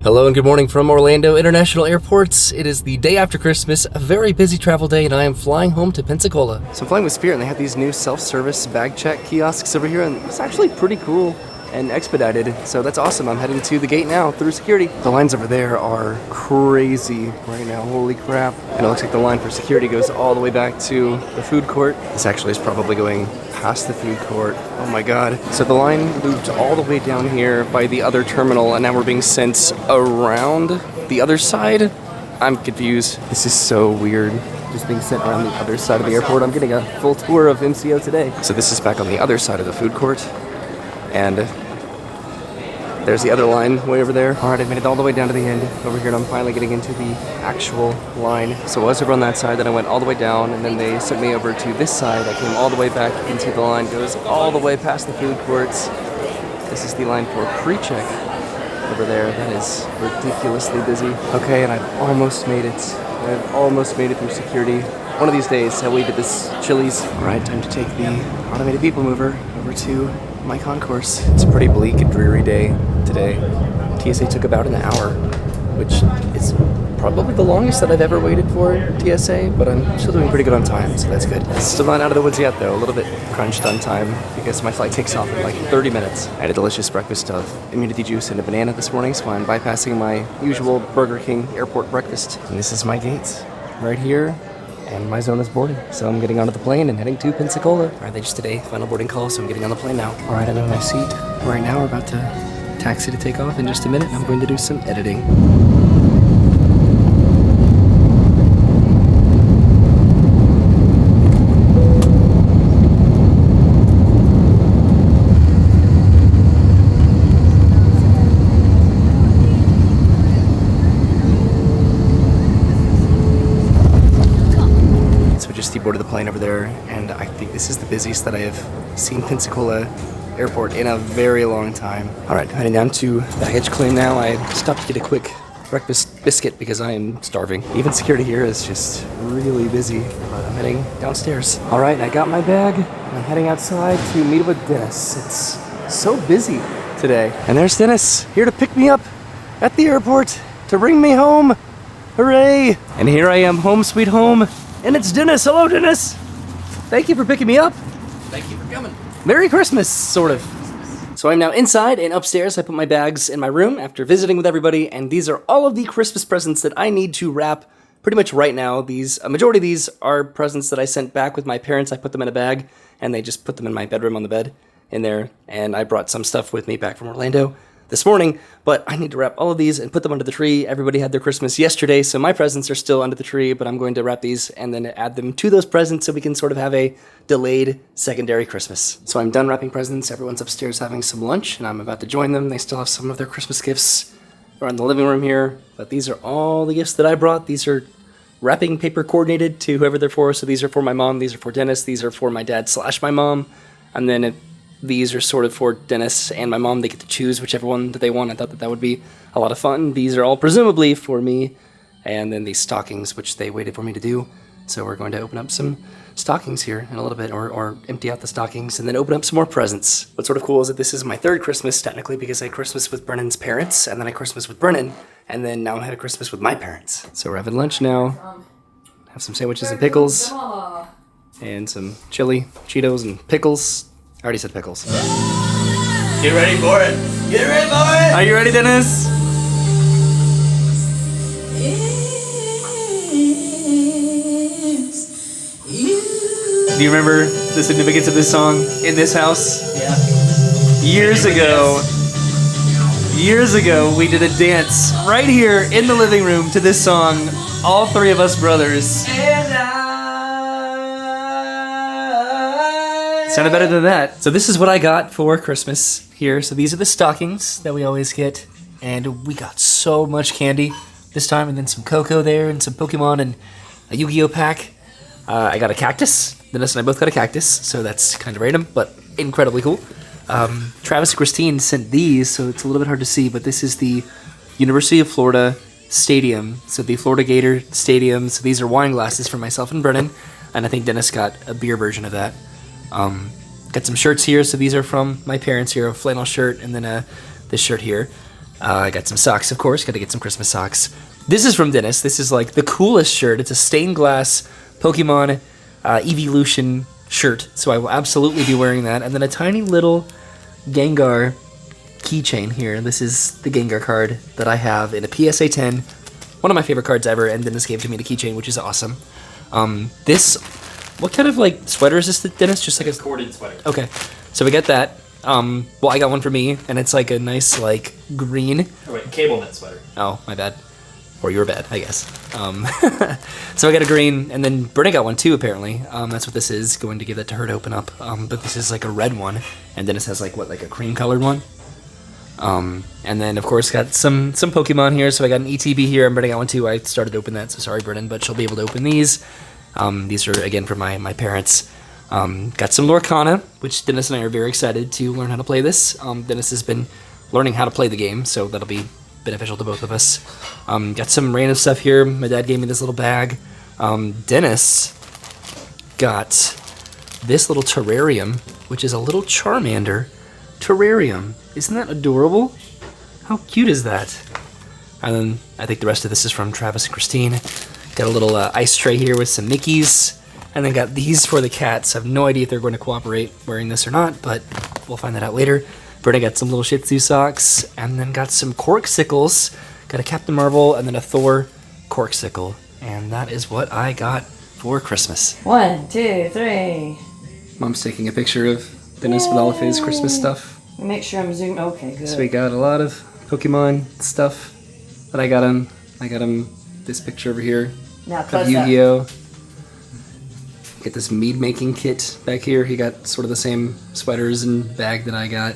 Hello and good morning from Orlando International Airport. It is the day after Christmas, a very busy travel day, and I am flying home to Pensacola. So I'm flying with Spirit, and they have these new self-service bag check kiosks over here, and it's actually pretty cool and expedited, so that's awesome. I'm heading to the gate now through security. The lines over there are crazy right now, holy crap. And it looks like the line for security goes all the way back to the food court. This actually is probably going past the food court. Oh my god. So the line moved all the way down here by the other terminal, and now we're being sent around the other side. I'm confused. This is so weird. Just being sent around the other side of the airport. I'm getting a full tour of MCO today. So this is back on the other side of the food court, and there's the other line way over there. All right, I made it all the way down to the end over here, and I'm finally getting into the actual line. So I was over on that side, then I went all the way down, and then they sent me over to this side. I came all the way back into the line, goes all the way past the food courts. This is the line for pre-check over there. That is ridiculously busy. Okay, and I've almost made it. I've almost made it through security. One of these days, I'll wait at this Chili's. All right, time to take the automated people mover over to my concourse. It's a pretty bleak and dreary day today. TSA took about an hour, which is probably the longest that I've ever waited for TSA, but I'm still doing pretty good on time, so that's good. Still not out of the woods yet, though. A little bit crunched on time because my flight takes off in like 30 minutes. I had a delicious breakfast of immunity juice and a banana this morning, so I'm bypassing my usual Burger King airport breakfast. And this is my gate right here. And my zone is boarded, so I'm getting onto the plane and heading to Pensacola. All right, they just did a final boarding call, so I'm getting on the plane now. All right, I'm in my seat. Right now, we're about to taxi to take off in just a minute, and I'm going to do some editing. Boarded the plane over there, and I think this is the busiest that I have seen Pensacola Airport in a very long time. All right, heading down to baggage claim now. I stopped to get a quick breakfast biscuit because I am starving. Even security here is just really busy, but I'm heading downstairs. All right, I got my bag. I'm heading outside to meet up with Dennis. It's so busy today. And there's Dennis, here to pick me up at the airport to bring me home. Hooray! And here I am, home sweet home. And it's Dennis. Hello, Dennis. Thank you for picking me up. Thank you for coming. Merry Christmas, sort of. So I'm now inside and upstairs. I put my bags in my room after visiting with everybody, and these are all of the Christmas presents that I need to wrap pretty much right now. A majority of these are presents that I sent back with my parents. I put them in a bag, and they just put them in my bedroom on the bed in there, and I brought some stuff with me back from Orlando this morning, but I need to wrap all of these and put them under the tree. Everybody had their Christmas yesterday, so my presents are still under the tree, but I'm going to wrap these and then add them to those presents so we can sort of have a delayed secondary Christmas. So I'm done wrapping presents. Everyone's upstairs having some lunch, and I'm about to join them. They still have some of their Christmas gifts around the living room here, but these are all the gifts that I brought. These are wrapping paper coordinated to whoever they're for, so these are for my mom, these are for Dennis, these are for my dad / my mom, and then these are sort of for Dennis and my mom. They get to choose whichever one that they want. I thought that would be a lot of fun. These are all presumably for me. And then these stockings, which they waited for me to do. So we're going to open up some stockings here in a little bit, or empty out the stockings and then open up some more presents. What's sort of cool is that this is my third Christmas, technically, because I Christmas with Brennan's parents, and then I Christmas with Brennan, and then now I'm having Christmas with my parents. So we're having lunch now. Have some sandwiches and pickles. And some chili, Cheetos, and pickles. I already said pickles. Get ready for it. Get ready for it. Are you ready, Dennis? Do you remember the significance of this song in this house? Yeah. Years ago, we did a dance right here in the living room to this song. All three of us brothers. Sounded better than that. So this is what I got for Christmas here. So these are the stockings that we always get. And we got so much candy this time. And then some cocoa there and some Pokemon and a Yu-Gi-Oh pack. I got a cactus. Dennis and I both got a cactus. So that's kind of random, but incredibly cool. Travis and Christine sent these, so it's a little bit hard to see. But this is the University of Florida Stadium. So the Florida Gator Stadium. So these are wine glasses for myself and Brennan. And I think Dennis got a beer version of that. Got some shirts here, so these are from my parents here, a flannel shirt and then this shirt here. I got some socks, of course. Got to get some Christmas socks. This is from Dennis. This is like the coolest shirt. It's a stained glass Pokemon Evolution shirt. So I will absolutely be wearing that. And then a tiny little Gengar keychain here. This is the Gengar card that I have in a PSA 10. One of my favorite cards ever. And Dennis gave to me the keychain, which is awesome. This, what kind of like sweater is this, Dennis? Just like a corded sweater. Okay, so we get that. Well, I got one for me, and it's like a nice like green. Oh wait, cable knit sweater. Oh, my bad. Or your bad, I guess. So I got a green, and then Brittany got one too, apparently. That's what this is. Going to give that to her to open up. But this is like a red one, and then it has like, what, like a cream-colored one? And then, of course, got some Pokemon here. So I got an ETB here, and Brittany got one too. I started to open that, so sorry, Brittany, but she'll be able to open these. These are, again, for my parents. Got some Lorcana, which Dennis and I are very excited to learn how to play this. Dennis has been learning how to play the game, so that'll be beneficial to both of us. Got some random stuff here. My dad gave me this little bag. Dennis got this little terrarium, which is a little Charmander terrarium. Isn't that adorable? How cute is that? And then I think the rest of this is from Travis and Christine. Got a little ice tray here with some Mickeys. And then got these for the cats. I have no idea if they're going to cooperate wearing this or not, but we'll find that out later. Brittany got some little Shih Tzu socks, and then got some Corksicles. Got a Captain Marvel and then a Thor Corksicle. And that is what I got for Christmas. 1, 2, 3. Mom's taking a picture of Dennis with all of his Christmas stuff. Make sure I'm zoomed. Okay, good. So we got a lot of Pokemon stuff that I got him. I got him this picture over here Now of close up. Yu-Gi-Oh! Get this mead making kit back here. He got sort of the same sweaters and bag that I got.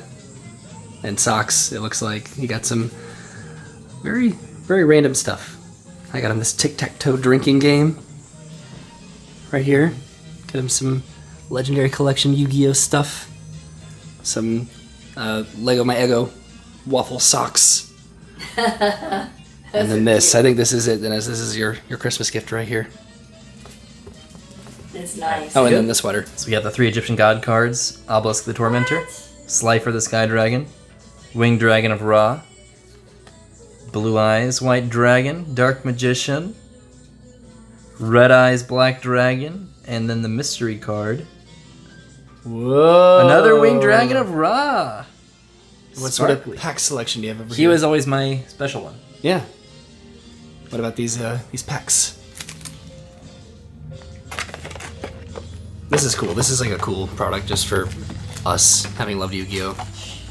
And socks, it looks like. He got some very, very random stuff. I got him this tic-tac-toe drinking game right here. Got him some Legendary Collection Yu-Gi-Oh! Stuff. Some Lego My Ego waffle socks. And then this. I think this is it, Dennis. This is your Christmas gift right here. It's nice. Oh, and then the sweater. So we have the 3 Egyptian god cards: Obelisk the Tormentor, Slifer the Sky Dragon, Winged Dragon of Ra, Blue Eyes White Dragon, Dark Magician, Red Eyes Black Dragon, and then the mystery card. Whoa! Another Winged Dragon of Ra. What sort of Sparkly. pack selection do you have over He here? was always my special one. Yeah. What about these packs? This is cool. This is like a cool product just for us, having loved Yu-Gi-Oh!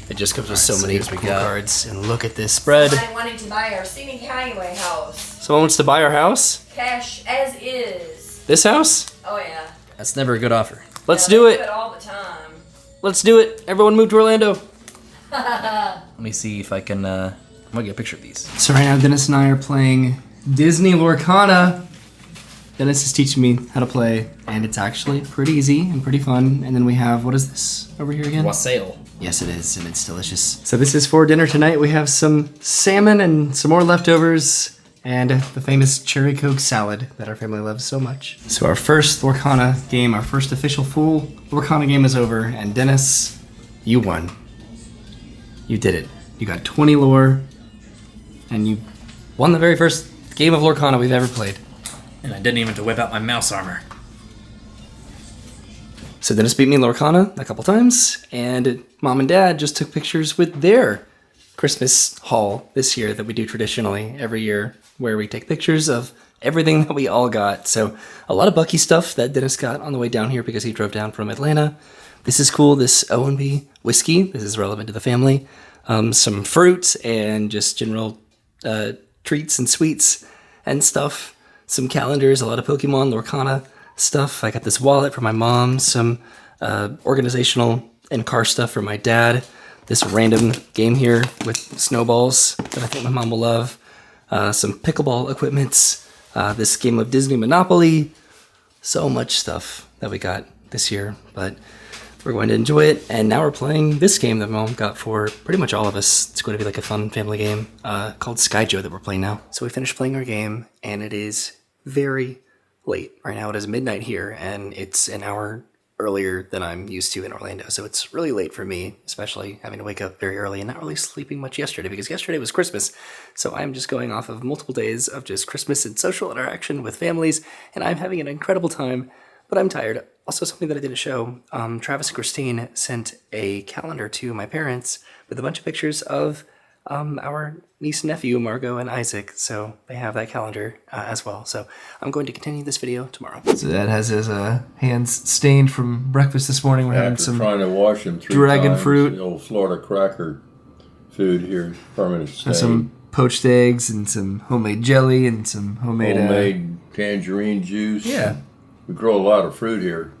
It just comes with so so many here's what we cool got. cards. And look at this spread. I'm wanting to buy our Scenic Highway house. Someone wants to buy our house? Cash as is. This house? Oh, yeah. That's never a good offer. Let's Yeah, do they it. all the time. Let's do it. Everyone move to Orlando. Let me see if I can. I'm gonna get a picture of these. So right now, Dennis and I are playing Disney Lorcana. Dennis is teaching me how to play, and it's actually pretty easy and pretty fun. And then we have, what is this over here again? Wassail. Yes, it is, and it's delicious. So this is for dinner tonight. We have some salmon and some more leftovers, and the famous cherry Coke salad that our family loves so much. So our first Lorcana game, our first official full Lorcana game is over, and Dennis, you won. You did it. You got 20 lore, and you won the very first game of Lorcana we've ever played. And I didn't even have to whip out my mouse armor. So Dennis beat me in Lorcana a couple times, and Mom and Dad just took pictures with their Christmas haul this year that we do traditionally every year, where we take pictures of everything that we all got. So a lot of Bucky stuff that Dennis got on the way down here because he drove down from Atlanta. This is cool, this oyby whiskey. This is relevant to the family. Some fruit and just general treats and sweets and stuff. Some calendars, a lot of Pokemon, Lorcana stuff. I got this wallet for my mom, some organizational and car stuff for my dad. This random game here with snowballs that I think my mom will love. Some pickleball equipments. This game of Disney Monopoly. So much stuff that we got this year, but we're going to enjoy it. And now we're playing this game that Mom got for pretty much all of us. It's going to be like a fun family game called Skyjo that we're playing now. So we finished playing our game, and it is very late. Right now it is midnight here, and it's an hour earlier than I'm used to in Orlando, so it's really late for me, especially having to wake up very early and not really sleeping much yesterday because yesterday was Christmas. So I'm just going off of multiple days of just Christmas and social interaction with families, and I'm having an incredible time, but I'm tired. Also, something that I didn't show, Travis and Christine sent a calendar to my parents with a bunch of pictures of our niece and nephew, Margot and Isaac, so they have that calendar as well. So I'm going to continue this video tomorrow. So Dad has his hands stained from breakfast this morning. We're having some trying to wash them 3 dragon times, fruit. the old Florida cracker food here, permanent stain. And some poached eggs and some homemade jelly and some homemade tangerine juice. Yeah. We grow a lot of fruit here.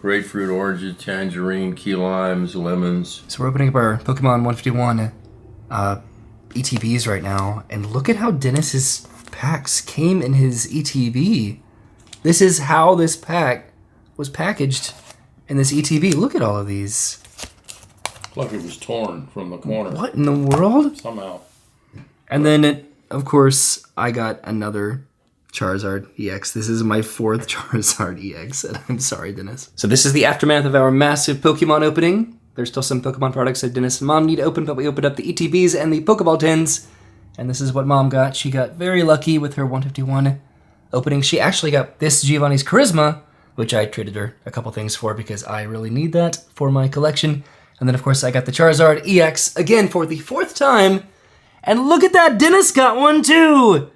Grapefruit, oranges, tangerine, key limes, lemons. So we're opening up our Pokemon 151 ETBs right now, and look at how Dennis's packs came in his ETB. This is how this pack was packaged in this ETB. Look at all of these. Like it was torn from the corner. What in the world? Somehow. And then, of course, I got another Charizard EX. This is my 4th Charizard EX, and I'm sorry, Dennis. So this is the aftermath of our massive Pokemon opening. There's still some Pokemon products that Dennis and Mom need to open, but we opened up the ETBs and the Pokeball tins, and this is what Mom got. She got very lucky with her 151 opening. She actually got this Giovanni's Charisma, which I traded her a couple things for because I really need that for my collection. And then, of course, I got the Charizard EX again for the 4th time. And look at that, Dennis got one too!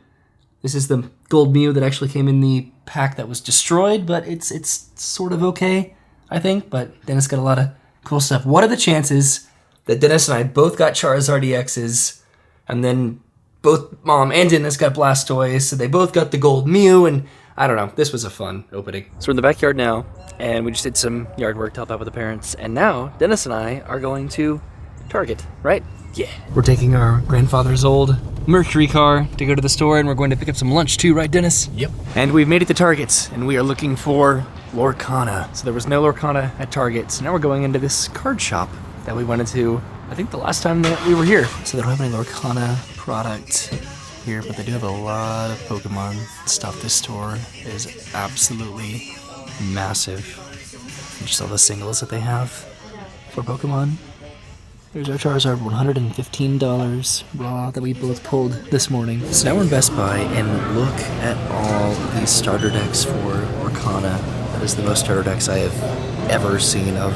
This is the Gold Mew that actually came in the pack that was destroyed, but it's sort of okay, I think. But Dennis got a lot of cool stuff. What are the chances that Dennis and I both got Charizard EXs, and then both Mom and Dennis got Blastoise, so they both got the Gold Mew, and I don't know. This was a fun opening. So we're in the backyard now, and we just did some yard work to help out with the parents, and now Dennis and I are going to Target, right? Yeah. We're taking our grandfather's old Mercury car to go to the store, and we're going to pick up some lunch too, right, Dennis? Yep. And we've made it to Target, and we are looking for Lorcana. So there was no Lorcana at Target, so now we're going into this card shop that we went into, I think, the last time that we were here. So they don't have any Lorcana product here, but they do have a lot of Pokemon stuff. This store is absolutely massive. And just all the singles that they have for Pokemon. There's our Charizard, $115 raw that we both pulled this morning. So now we're in Best Buy, and look at all these starter decks for Lorcana. That is the most starter decks I have ever seen of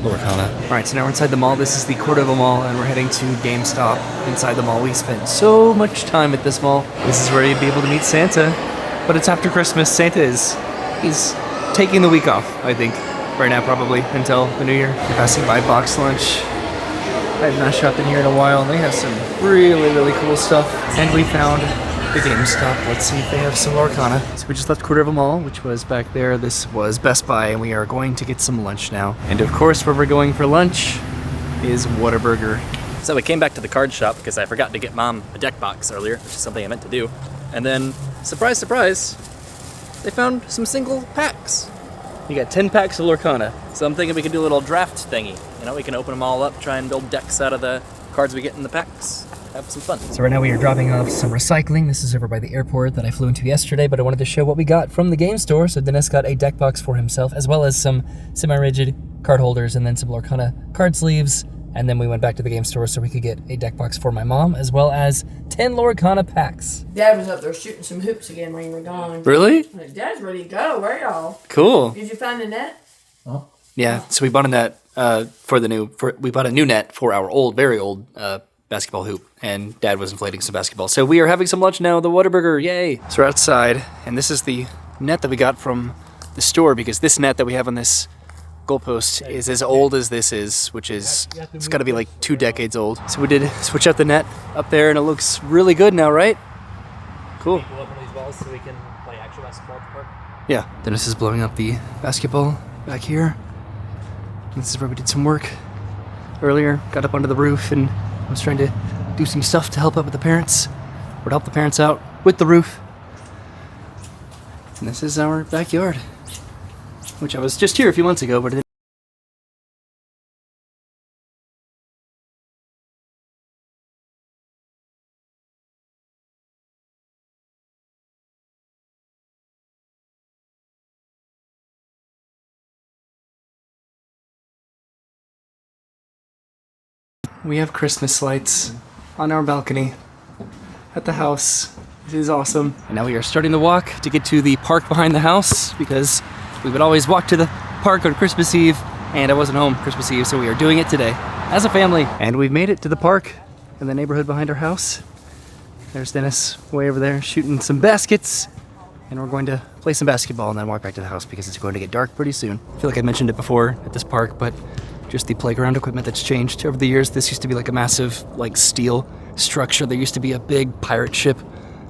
Lorcana. All right, so now we're inside the mall. This is the Cordova Mall, and we're heading to GameStop inside the mall. We spent so much time at this mall. This is where you'd be able to meet Santa, but it's after Christmas. He's taking the week off, I think, right now probably, until the new year. We're passing by Box Lunch. I have not shopped in here in a while, and they have some really, really cool stuff. And we found the GameStop. Let's see if they have some Lorcana. So we just left Cordova Mall, which was back there. This was Best Buy, and we are going to get some lunch now. And of course, where we're going for lunch is Whataburger. So we came back to the card shop because I forgot to get Mom a deck box earlier, which is something I meant to do. And then, surprise, surprise, they found some single packs. You got 10 packs of Lorcana. So I'm thinking we could do a little draft thingy. You know, we can open them all up, try and build decks out of the cards we get in the packs. Have some fun. So right now we are dropping off some recycling. This is over by the airport that I flew into yesterday, but I wanted to show what we got from the game store. So Dennis got a deck box for himself, as well as some semi-rigid card holders and then some Lorcana card sleeves. And then we went back to the game store so we could get a deck box for my mom, as well as 10 Lorcana packs. Dad was up there shooting some hoops again when you were gone. Really? Like, Dad's ready to go. Where y'all? Cool. Did you find the net? Yeah, so we bought a net we bought a new net for our old, very old basketball hoop, and Dad was inflating some basketball. So we are having some lunch now, the Whataburger, yay! So we're outside, and this is the net that we got from the store, because this net that we have on this goalpost is as old as this is, which is, it's gotta be like 2 decades old. So we did switch out the net up there, and it looks really good now, right? Cool. Go up on these balls so we can play actual basketball at the park. Yeah, Dennis is blowing up the basketball back here. This is where we did some work earlier. Got up onto the roof, and I was trying to do some stuff to help out with the parents, or to help the parents out with the roof. And this is our backyard, which I was just here a few months ago, but it didn't we have Christmas lights on our balcony at the house. This is awesome. And now we are starting to walk to get to the park behind the house because we would always walk to the park on Christmas Eve, and I wasn't home Christmas Eve, so we are doing it today as a family. And we've made it to the park in the neighborhood behind our house. There's Dennis way over there shooting some baskets, and we're going to play some basketball and then walk back to the house because it's going to get dark pretty soon. I feel like I mentioned it before at this park, but just the playground equipment that's changed over the years. This used to be like a massive like steel structure. There used to be a big pirate ship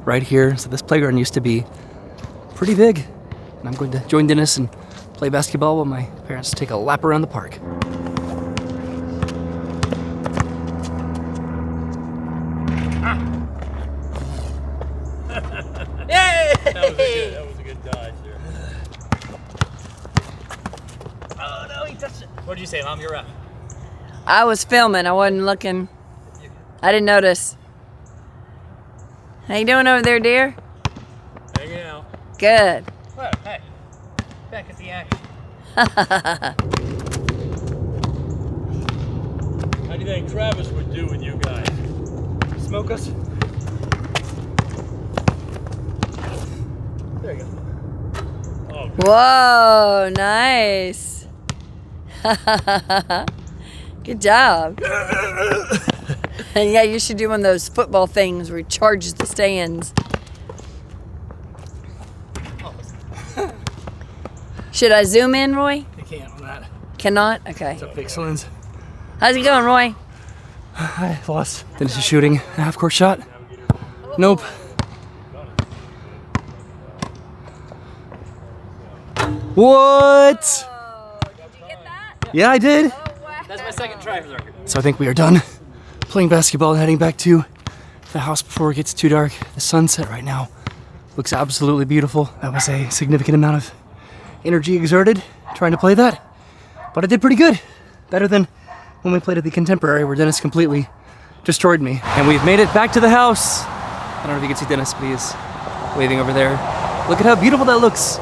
right here. So this playground used to be pretty big. And I'm going to join Dennis and play basketball while my parents take a lap around the park. That was a good dodge there. Oh no, he touched it. What did you say, Mom? You're up. I was filming. I wasn't looking. I didn't notice. How you doing over there, dear? Hanging out. Good. Well, hey. Back at the action. How do you think Travis would do with you guys? Smoke us? There you go. Oh, good. Whoa, nice. Good job. And yeah, you should do one of those football things where he charges the stands. Should I zoom in, Roy? I can't on that. Cannot? Okay. Fix lens. How's it going, Roy? I lost. Dennis is shooting a half-court shot. Nope. What? Did you get that? Yeah, I did. Oh, wow. That's my second try for the record. So I think we are done playing basketball and heading back to the house before it gets too dark. The sunset right now looks absolutely beautiful. That was a significant amount of energy exerted trying to play that, but I did pretty good. Better than when we played at the Contemporary where Dennis completely destroyed me. And we've made it back to the house. I don't know if you can see Dennis, but he is waving over there. Look at how beautiful that looks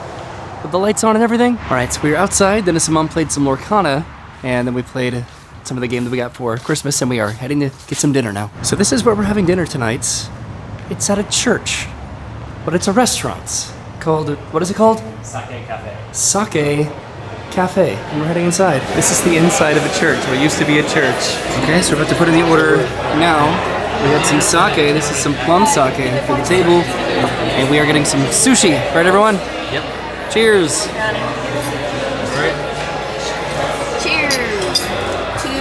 with the lights on and everything. All right, so we were outside. Dennis and Mom played some Lorcana, and then we played some of the game that we got for Christmas, and we are heading to get some dinner now. So this is where we're having dinner tonight. It's at a church, but it's a restaurant called, what is it called? Sake Cafe. Sake Cafe, and we're heading inside. This is the inside of a church, what used to be a church. Okay, so we're about to put in the order now. We had some sake, this is some plum sake for the table, and we are getting some sushi, right everyone? Yep. Cheers. Cheers to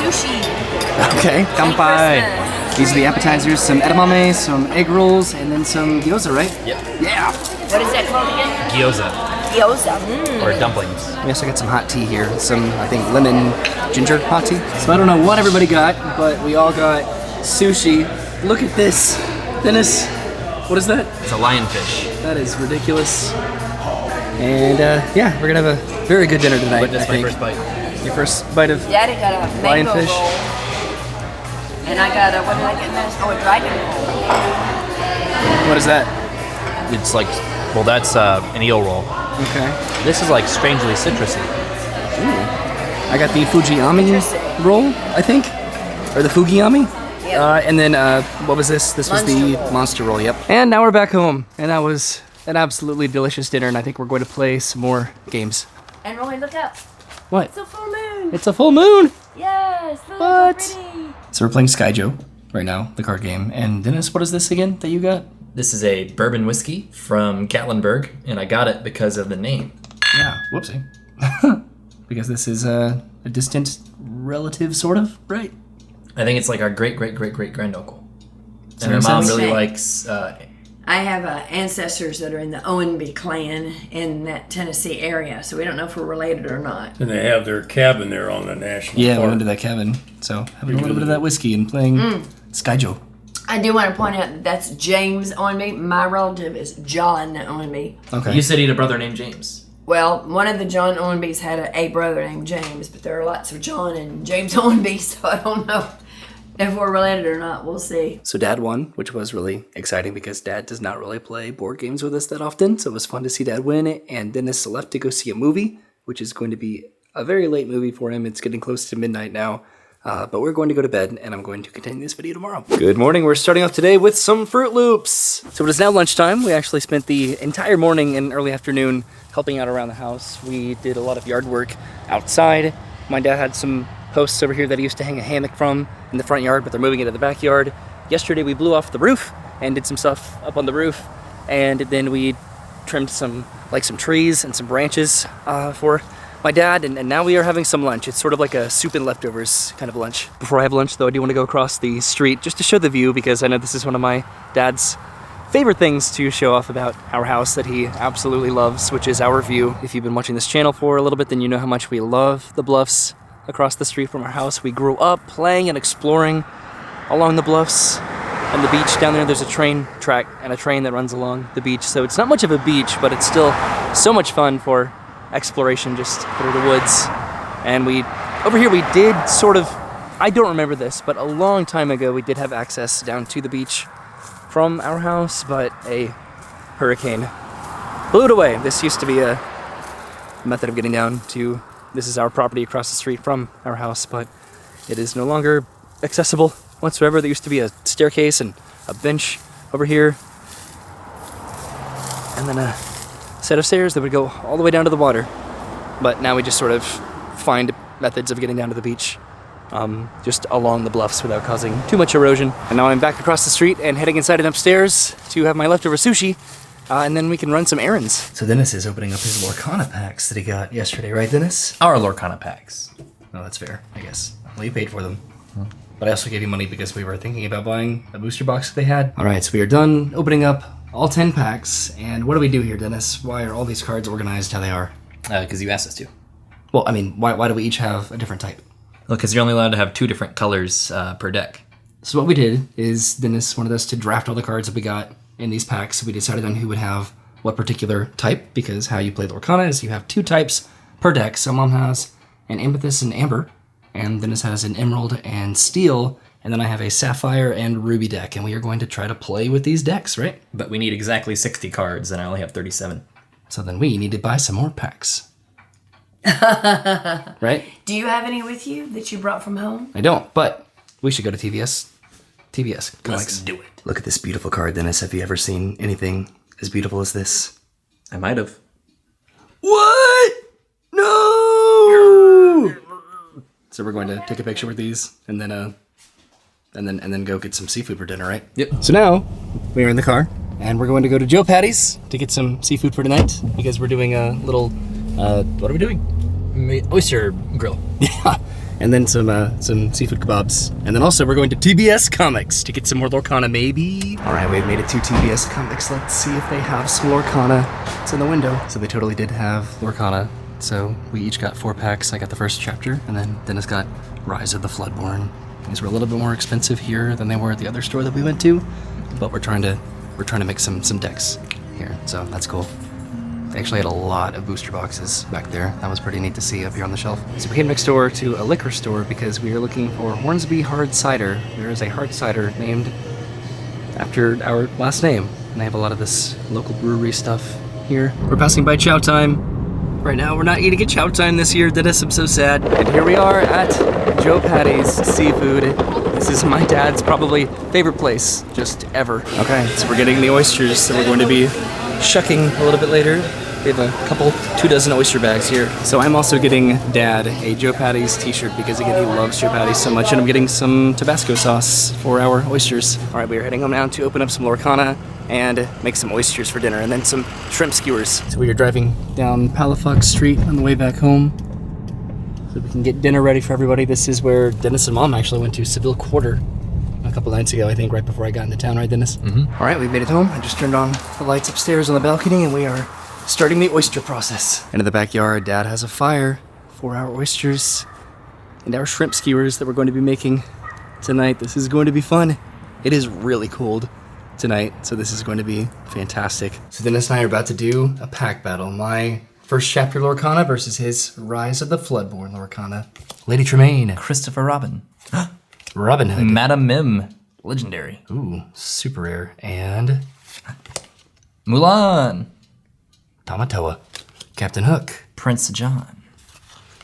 sushi. Okay, kanpai. These are the appetizers, some edamame, some egg rolls, and then some gyoza, right? Yep. Yeah. What is that called again? Gyoza. Gyoza. Or dumplings. We also got some hot tea here, some, I think, lemon ginger hot tea. So I don't know what everybody got, but we all got sushi. Look at this. Dennis, what is that? It's a lionfish. That is ridiculous. And yeah, we're gonna have a very good dinner tonight, Witness I my think. first bite. Your first bite of Daddy got a mango lionfish. roll. And I got a, what did I get next? Oh, a dragon roll. What is that? It's like, well, that's an eel roll. Okay. This is like strangely citrusy. I got the Fujiyami roll, I think, or the Fugiyami. And then what was this? This was the monster roll. Yep. And now we're back home, and that was an absolutely delicious dinner. And I think we're going to play some more games. And Roy, look up. What? It's a full moon. It's a full moon. Yes. Look What? how pretty. So we're playing Skyjo right now, the card game. And Dennis, what is this again that you got? This is a bourbon whiskey from Gatlinburg, and I got it because of the name. Yeah. Whoopsie. Because this is a distant relative, sort of, right? I think it's like our great granduncle. that And my make mom sense? really Okay. likes. I have ancestors that are in the Owenby clan in that Tennessee area, so we don't know if we're related or not. And they have their cabin there on the national Yeah, we park. went to that cabin. So having a little bit of that whiskey and playing Skyjo. I do want to point out that that's James Owenby. My relative is John Owenby. Okay. You said he had a brother named James. Well, one of the John Owenbys had a brother named James, but there are lots of John and James Owenby, so I don't know if we're related or not. We'll see. So Dad won, which was really exciting because Dad does not really play board games with us that often. So it was fun to see Dad win. And Dennis left to go see a movie, which is going to be a very late movie for him. It's getting close to midnight now. But we're going to go to bed, and I'm going to continue this video tomorrow. Good morning. We're starting off today with some Fruit Loops. So it is now lunchtime. We actually spent the entire morning and early afternoon helping out around the house. We did a lot of yard work outside. My dad had some posts over here that he used to hang a hammock from in the front yard, but they're moving into the backyard. Yesterday we blew off the roof and did some stuff up on the roof, and then we trimmed some trees and some branches for my dad, and now we are having some lunch. It's sort of like a soup and leftovers kind of lunch. Before I have lunch though, I do want to go across the street just to show the view, because I know this is one of my dad's favorite things to show off about our house that he absolutely loves, which is our view. If you've been watching this channel for a little bit, then you know how much we love the bluffs across the street from our house. We grew up playing and exploring along the bluffs and the beach. Down there, there's a train track and a train that runs along the beach. So it's not much of a beach, but it's still so much fun for exploration just through the woods. And over here we did sort of, I don't remember this, but a long time ago we did have access down to the beach from our house, but a hurricane blew it away. This used to be a method of getting down to, this is our property across the street from our house, but it is no longer accessible whatsoever. There used to be a staircase and a bench over here, and then a set of stairs that would go all the way down to the water. But now we just sort of find methods of getting down to the beach just along the bluffs without causing too much erosion. And now I'm back across the street and heading inside and upstairs to have my leftover sushi, and then we can run some errands. So Dennis is opening up his Lorcana packs that he got yesterday, right Dennis? Our Lorcana packs. Oh, that's fair, I guess. Well, you paid for them. But I also gave you money because we were thinking about buying a booster box that they had. All right, so we are done opening up all 10 packs. And what do we do here, Dennis? Why are all these cards organized how they are? Because you asked us to. Well, I mean, why do we each have a different type? Well, because you're only allowed to have 2 different colors per deck. So what we did is Dennis wanted us to draft all the cards that we got in these packs. So we decided on who would have what particular type, because how you play Lorcana is you have 2 types per deck. So Mom has an Amethyst and Amber, and Dennis has an Emerald and Steel, and then I have a Sapphire and Ruby deck, and we are going to try to play with these decks, right? But we need exactly 60 cards, and I only have 37. So then we need to buy some more packs. Right? Do you have any with you that you brought from home? I don't, but we should go to TVS. TVS Comics. Let's do it. Look at this beautiful card, Dennis. Have you ever seen anything as beautiful as this? I might have. What? No! So we're going to take a picture with these, and then go get some seafood for dinner, right? Yep. So now we are in the car, and we're going to go to Joe Patty's to get some seafood for tonight, because we're doing a little. What are we doing? Oyster grill. Yeah. And then some seafood kebabs, and then also we're going to TBS Comics to get some more Lorcana, maybe. All right, we've made it to TBS Comics. Let's see if they have some Lorcana. It's in the window. So they totally did have Lorcana. So we each got 4 packs. I got the first chapter, and then Dennis got Rise of the Floodborn. These were a little bit more expensive here than they were at the other store that we went to, but we're trying to make some decks here, so that's cool. They actually had a lot of booster boxes back there. That was pretty neat to see up here on the shelf. So we came next door to a liquor store because we are looking for Hornsby Hard Cider. There is a hard cider named after our last name, and they have a lot of this local brewery stuff here. We're passing by Chow Time. Right now, we're not eating at Chow Time this year, Dennis. I'm so sad. And here we are at Joe Patty's Seafood. This is my dad's probably favorite place just ever. Okay, so we're getting the oysters that we're going to be shucking a little bit later. We have a 2 dozen oyster bags here. So I'm also getting Dad a Joe Patty's t-shirt because, again, he loves Joe Patty's so much, and I'm getting some Tabasco sauce for our oysters. All right, we are heading home now to open up some Lorcana and make some oysters for dinner, and then some shrimp skewers. So we are driving down Palafox Street on the way back home so we can get dinner ready for everybody. This is where Dennis and Mom actually went to Seville Quarter a couple nights ago, I think, right before I got into town, right, Dennis? Mm-hmm. All right, we made it home. I just turned on the lights upstairs on the balcony, and we are starting the oyster process. And in the backyard, Dad has a fire for our oysters and our shrimp skewers that we're going to be making tonight. This is going to be fun. It is really cold tonight, so this is going to be fantastic. So Dennis and I are about to do a pack battle. My first chapter Lorcana versus his Rise of the Floodborn Lorcana. Lady Tremaine. Christopher Robin. Robin Hood. Madam Mim. Legendary. Ooh, super rare. And Mulan. Tamatoa. Captain Hook. Prince John.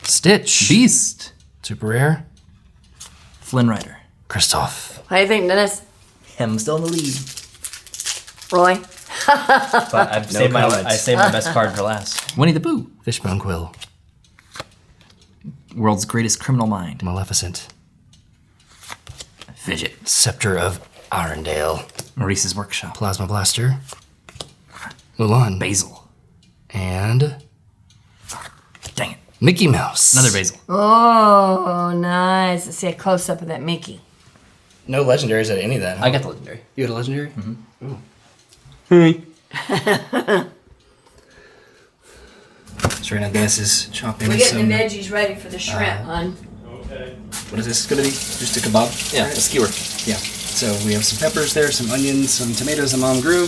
Stitch. Beast. Super rare. Flynn Rider. Christoph. How do you think, Dennis? I'm still in the lead. Roy? But I've saved comments. I saved my best card for last. Winnie the Pooh. Fishbone Quill. World's greatest criminal mind. Maleficent. Fidget. Scepter of Arendelle. Maurice's Workshop. Plasma Blaster. Mulan. Basil. And Dang it. Mickey Mouse. Another Basil. Oh, nice. Let's see a close up of that Mickey. No legendaries at any of that. Huh? I got the legendary. You had a legendary? Mm-hmm. So right now Dennis is chopping We're getting some... the veggies ready for the shrimp, hon. Okay. What is this gonna be? Just a kebab? Yeah, a skewer. Yeah. So we have some peppers there, some onions, some tomatoes that Mom grew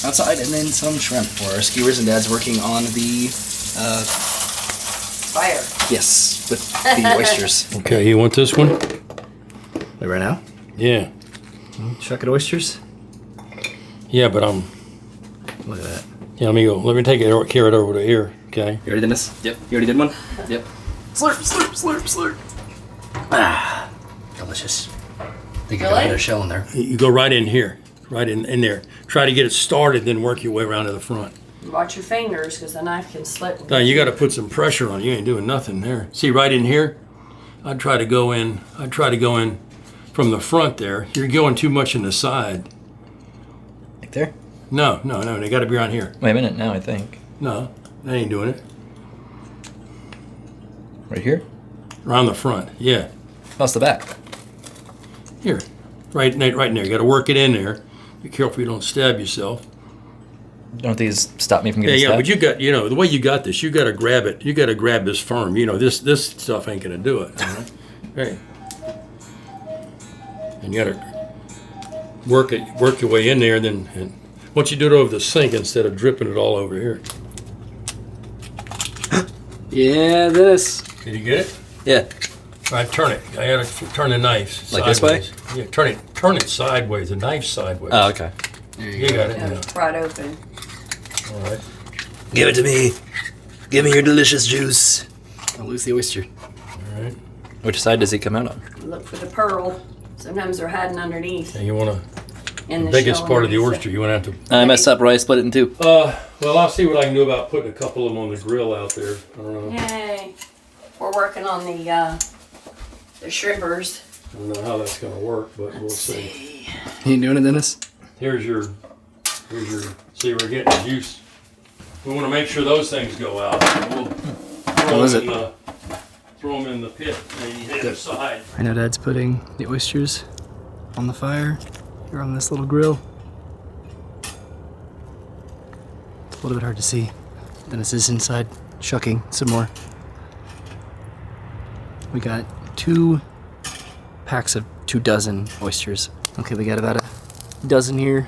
outside, and then some shrimp for our skewers. And Dad's working on the Fire. yes, with the oysters. Okay, you want this one? Wait, right now? Yeah. Chuck at oysters. Yeah, but I'm. Look at that. Yeah, let me go. Let me take it. Carry it over to here. Okay. You already did this? Yep. You already did one? Yep. Slurp, slurp, slurp, slurp. Ah, delicious. Think you got Really? another shell in there. You go right in here. Right in there. Try to get it started, then work your way around to the front. Watch your fingers, because the knife can slip. Now you got to put some pressure on. You ain't doing nothing there. See, right in here. I'd try to go in. From the front there. You're going too much in the side. Like there? No. They got to be around here. Wait a minute now, I think. No, they ain't doing it. Right here? Around the front. Yeah. How's the back? Here. Right in there. You got to work it in there. Be careful you don't stab yourself. Don't these stop me from Yeah, getting stabbed? but you got, the way you got this, you got to grab it. You got to grab this firm. This stuff ain't going to do it. All right? Right. And you got to work your way in there, and once you do it over the sink instead of dripping it all over here. Yeah, this. Did you get it? Yeah. All right, turn it. I got to turn the knife Like this way? sideways. Yeah, turn it sideways. The knife sideways. Oh, okay. You got it. Yeah, Yeah. Right open. All right. Give it to me. Give me your delicious juice. I'll lose the oyster. All right. Which side does he come out on? Look for the pearl. Sometimes they're hiding underneath. And you want In the the biggest shell part of the underneath oyster. You want to have to. I messed up, Roy. I split it in two. Well, I'll see what I can do about putting a couple of them on the grill out there. I don't know. Yay. We're working on the shrimpers. I don't know how that's going to work, but we'll see. You doing it, Dennis? Here's your. See, we're getting the juice. We want to make sure those things go out. We'll What is it? Throw them in the pit and hit the side. I know Dad's putting the oysters on the fire here on this little grill. It's a little bit hard to see. Dennis is inside shucking some more. We got 2 packs of 24 oysters. Okay, we got about a dozen here.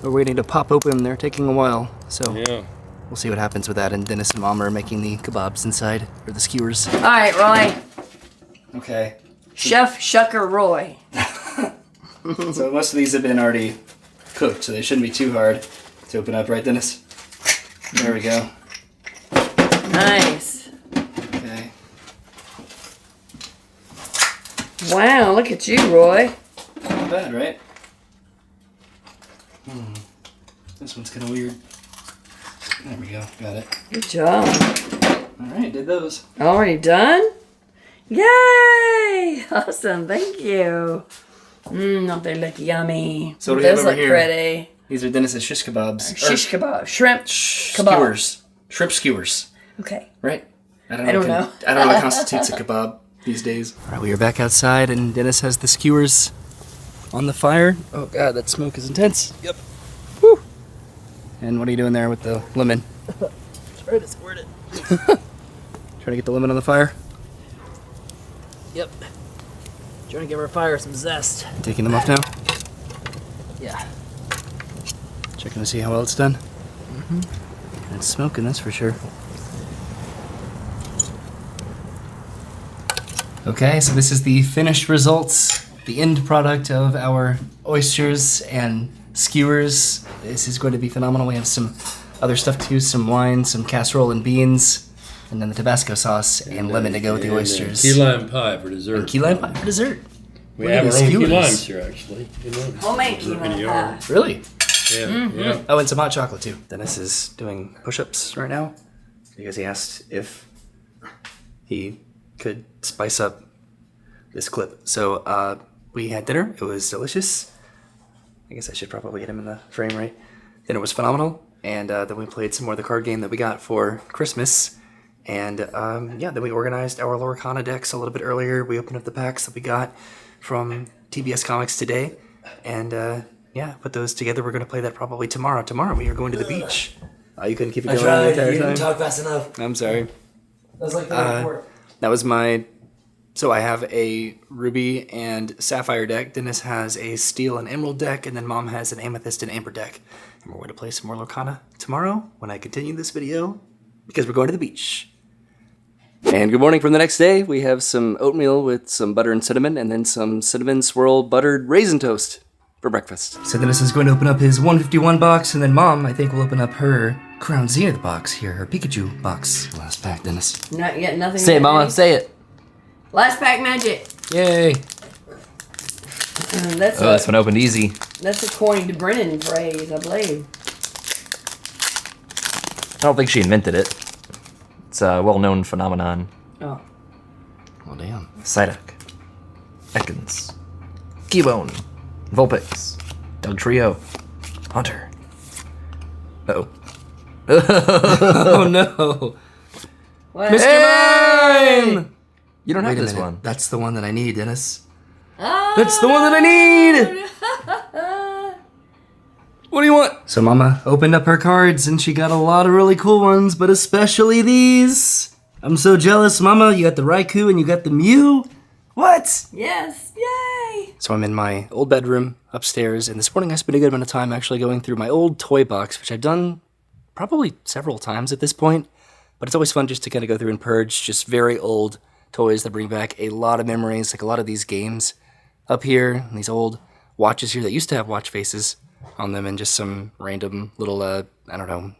We're waiting to pop open. They're taking a while, so Yeah. we'll see what happens with that. And Dennis and Mom are making the kebabs inside, or the skewers. All right, Roy. Okay. Chef Shucker Roy. So most of these have been already cooked, so they shouldn't be too hard to open up, right, Dennis? There we go. Nice. Okay. Wow, look at you, Roy. Not bad, right? This one's kind of weird. There we go. Got it. Good job. All right, did those. Already done? Yay! Awesome, thank you. Don't they look yummy? So what do we have Those over look here? pretty. These are Dennis's shish kebabs. Shish kebab. Shrimp kebab. Skewers. Shrimp skewers. Okay. Right? I don't know. I don't know what constitutes a kebab these days. All right, we are back outside, and Dennis has the skewers on the fire. Oh God, that smoke is intense. Yep. Woo! And what are you doing there with the lemon? Try to squirt it. Trying to get the lemon on the fire? Yep. Trying to give our fire some zest. Taking them off now? Yeah. Checking to see how well it's done. It's smoking, that's for sure. Okay, so this is the finished results, the end product of our oysters and skewers. This is going to be phenomenal. We have some other stuff too, some wine, some casserole and beans. And then the Tabasco sauce and lemon to go with the oysters. Key lime pie for dessert. And key lime pie for dessert. We Look at have our these own key skewers. limes here, actually. Key limes. Homemade key In lime the pie. yard. Really? Yeah, yeah. Oh, and some hot chocolate too. Dennis is doing push-ups right now because he asked if he could spice up this clip. So we had dinner. It was delicious. I guess I should probably get him in the frame, right? Dinner was phenomenal. And then we played some more of the card game that we got for Christmas. And yeah, then we organized our Lorcana decks a little bit earlier. We opened up the packs that we got from TBS Comics today. And yeah, put those together. We're going to play that probably tomorrow. Tomorrow we are going to the beach. You couldn't keep it going the entire time? talk fast enough. I'm sorry. That was like the report. That was my... So I have a ruby and sapphire deck. Dennis has a steel and emerald deck. And then Mom has an amethyst and amber deck. And we're going to play some more Lorcana tomorrow when I continue this video. Because we're going to the beach. And good morning from the next day. We have some oatmeal with some butter and cinnamon. And then some cinnamon swirl buttered raisin toast for breakfast. So Dennis is going to open up his 151 box. And then Mom, I think, will open up her Crown Zenith box here. Her Pikachu box. Last pack, Dennis. Not yet, nothing. Say it, yet, Mama. Eddie? Say it. Last pack magic. Yay. That's Oh, this one opened easy. that's according to Brennan phrase, I believe. I don't think she invented it. It's a well-known phenomenon. Oh. Well, damn. Psyduck, Ekans, Keybone, Vulpix, Dugtrio, Hunter. Uh-oh. Oh no. What? Mr. Mime! You don't have Wait a this minute. one. That's the one that I need, Dennis. Ah! That's the one that I need! What do you want? So Mama opened up her cards and she got a lot of really cool ones, but especially these. I'm so jealous, Mama. You got the Raikou and you got the Mew. What? Yes, yay! So I'm in my old bedroom upstairs, and this morning I spent a good amount of time actually going through my old toy box, which I've done probably several times at this point, but it's always fun just to kind of go through and purge just very old toys that bring back a lot of memories, like a lot of these games up here, and these old watches here that used to have watch faces on them, and just some random little, I don't know,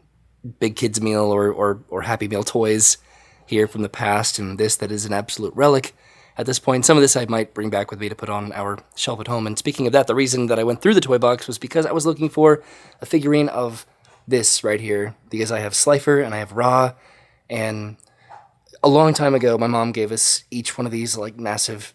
Big Kids Meal or Happy Meal toys here from the past, and this that is an absolute relic at this point. Some of this I might bring back with me to put on our shelf at home. And speaking of that, the reason that I went through the toy box was because I was looking for a figurine of this right here, because I have Slifer and I have Ra, and a long time ago, my mom gave us each one of these like massive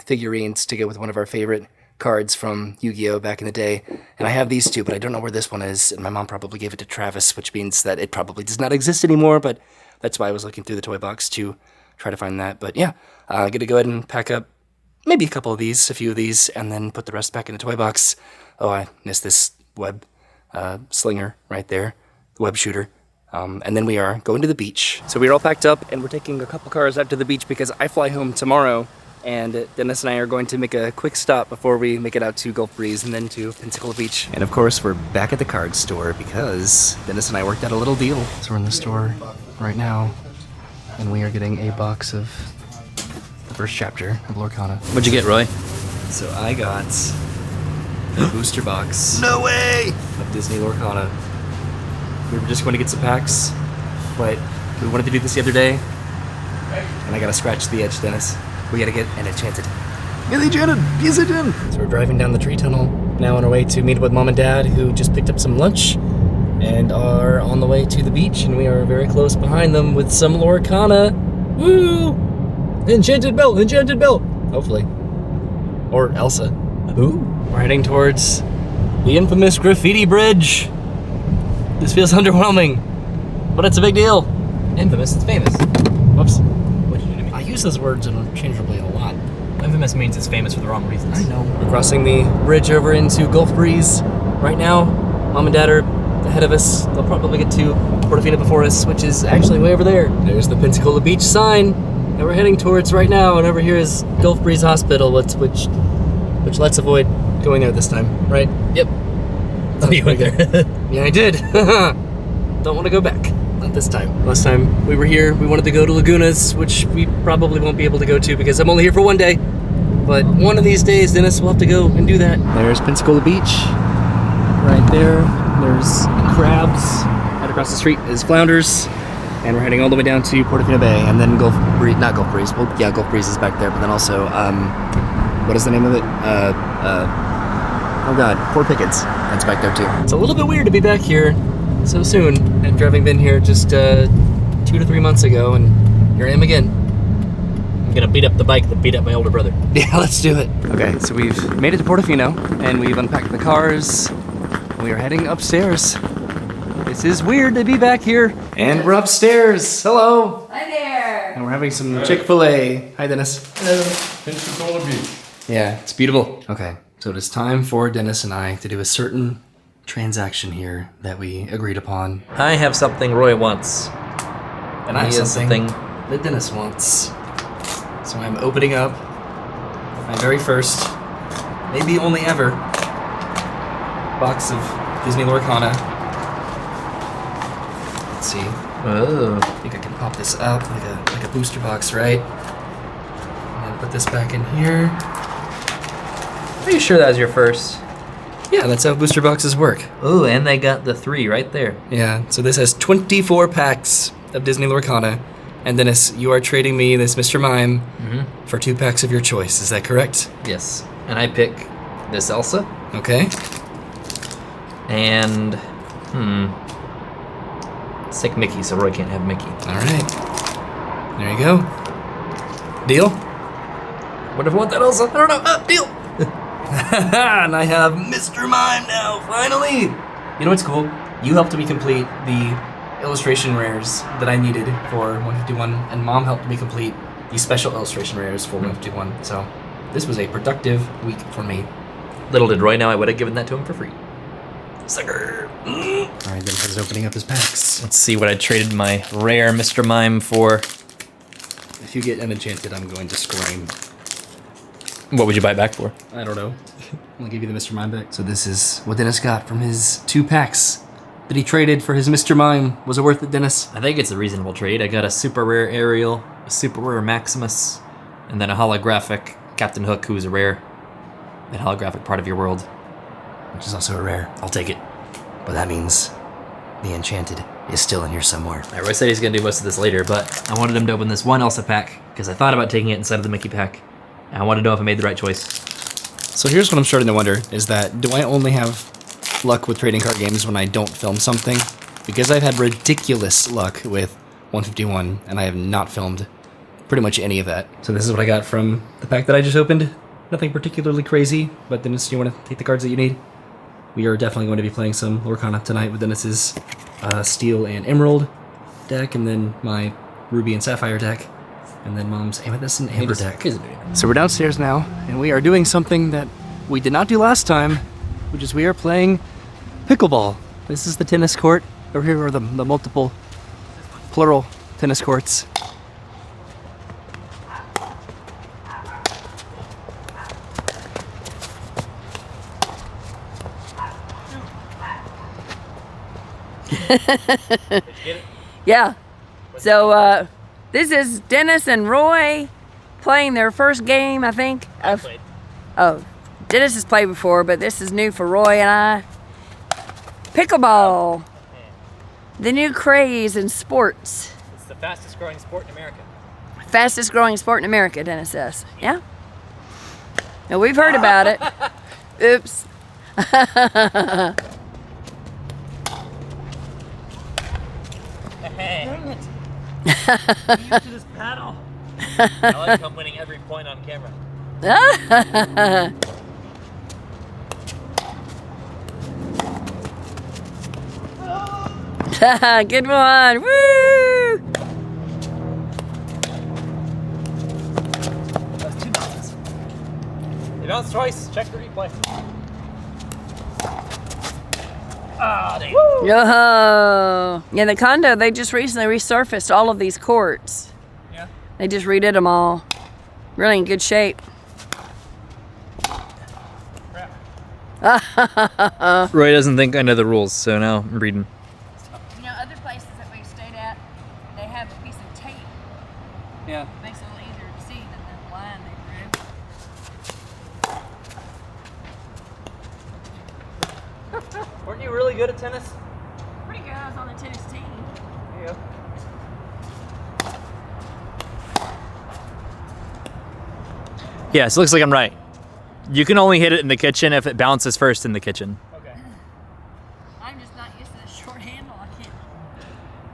figurines to go with one of our favorite cards from Yu-Gi-Oh! Back in the day. And I have these two, but I don't know where this one is. And my mom probably gave it to Travis, which means that it probably does not exist anymore. But that's why I was looking through the toy box to try to find that. But yeah, I'm going to go ahead and pack up maybe a couple of these, a few of these, and then put the rest back in the toy box. Oh, I missed this web slinger right there, the web shooter. And then we are going to the beach. So we're all packed up and we're taking a couple cars out to the beach because I fly home tomorrow, and Dennis and I are going to make a quick stop before we make it out to Gulf Breeze and then to Pensacola Beach. And of course we're back at the card store because Dennis and I worked out a little deal. So we're in the store right now and we are getting a box of the first chapter of Lorcana. What'd you get, Roy? So I got a booster box. No way! Of Disney Lorcana. We were just going to get some packs, but we wanted to do this the other day, and I gotta scratch the edge, Dennis. We gotta get an enchanted. Get enchanted! Yes, it did! So we're driving down the tree tunnel, now on our way to meet up with Mom and Dad, who just picked up some lunch, and are on the way to the beach, and we are very close behind them with some Lorcana. Woo! Enchanted bell! Enchanted bell! Hopefully. Or Elsa. Who? We're heading towards the infamous graffiti bridge. This feels underwhelming, but it's a big deal. Infamous, it's famous. Whoops. What did you do to me? I use those words interchangeably a lot. Infamous means it's famous for the wrong reasons. I know. We're crossing the bridge over into Gulf Breeze right now. Mom and Dad are ahead of us. They'll probably get to Portofino before us, which is actually way over there. There's the Pensacola Beach sign that we're heading towards right now, and over here is Gulf Breeze Hospital, which let's avoid going there this time, right? Yep. Oh, you went there. Yeah, I did. Don't want to go back. Not this time. Last time we were here, we wanted to go to Lagunas, which we probably won't be able to go to because I'm only here for one day. But one of these days, Dennis will have to go and do that. There's Pensacola Beach. Right there. There's crabs. Right across the street is flounders. and we're heading all the way down to Portofino Bay, and then Gulf Breeze, not Gulf Breeze, well, yeah, Gulf Breeze is back there, but then also, what is the name of it? Oh God, Fort Pickens, that's back there too. It's a little bit weird to be back here so soon, after having been here just 2 to 3 months ago, and here I am again. I'm gonna beat up the bike that beat up my older brother. Yeah, let's do it. Okay, so we've made it to Portofino, and we've unpacked the cars. We are heading upstairs. This is weird to be back here. And we're upstairs. Hello. Hi there. And we're having some Chick-fil-A. Hi, Dennis. Hello. Pensacola Beach. Yeah, it's beautiful. Okay, so it is time for Dennis and I to do a certain transaction here that we agreed upon. I have something Roy wants. And I have He has something that Dennis wants. So I'm opening up my very first, maybe only ever, box of Disney Lorcana. Let's see. Oh. I think I can pop this up like a booster box, right? And then put this back in here. Are you sure that was your first? Yeah, that's how booster boxes work. Oh, and they got the 3 right there. Yeah, so this has 24 packs of Disney Lorcana. And Dennis, you are trading me this Mr. Mime for 2 packs of your choice. Is that correct? Yes. And I pick this Elsa. Okay. And, sick Mickey, so Roy can't have Mickey. All right. There you go. Deal? What if I want that Elsa? I don't know. Deal. And I have Mr. Mime now, finally! You know what's cool? You helped me complete the illustration rares that I needed for 151, and Mom helped me complete the special illustration rares for 151. So this was a productive week for me. Little did Roy know I would have given that to him for free. Sucker. All right, then he's opening up his packs. Let's see what I traded my rare Mr. Mime for. If you get unenchanted, I'm going to scream. What would you buy it back for? I don't know. I'm gonna give you the Mr. Mime back. So this is what Dennis got from his 2 packs that he traded for his Mr. Mime. Was it worth it, Dennis? I think it's a reasonable trade. I got a super rare Ariel, a super rare Maximus, and then a holographic Captain Hook, who is a rare. That holographic part of your world. Which is also a rare. I'll take it. But that means the Enchanted is still in here somewhere. Roy said he's gonna do most of this later, but I wanted him to open this one Elsa pack, because I thought about taking it instead of the Mickey pack. And I wanted to know if I made the right choice. So here's what I'm starting to wonder, is that do I only have luck with trading card games when I don't film something? Because I've had ridiculous luck with 151, and I have not filmed pretty much any of that. So this is what I got from the pack that I just opened. Nothing particularly crazy, but Dennis, you want to take the cards that you need? We are definitely going to be playing some Lorcana tonight with Dennis's Steel and Emerald deck, and then my Ruby and Sapphire deck, and then Mom's Amethyst and Amber deck. So we're downstairs now, and we are doing something that we did not do last time, which is we are playing pickleball. This is the tennis court. Over here are the multiple, plural tennis courts. Yeah. So this is Dennis and Roy playing their first game, I think. Oh, Dennis has played before, but this is new for Roy and I. Pickleball. The new craze in sports. It's the fastest growing sport in America. Fastest growing sport in America, Dennis says. Yeah? Now, we've heard about it. Oops. Dang it. You used to this paddle. I like I'm winning every point on camera. Good one. Woo! That's 2 bounces. They bounced twice. Check the replay. Ah, dang. Oh. Yeah, the condo, they just recently resurfaced all of these courts. Yeah. They just redid them all. Really in good shape. Crap. Roy doesn't think I know the rules, so now I'm reading. You know, other places that we've stayed at, they have a piece of tape. Yeah. Makes it a little easier to see than the line they drew. Weren't you really good at tennis? Pretty good. I was on the tennis team. There you go. Yes, it looks like I'm right. You can only hit it in the kitchen if it bounces first in the kitchen. Okay. I'm just not used to the short handle. I can't.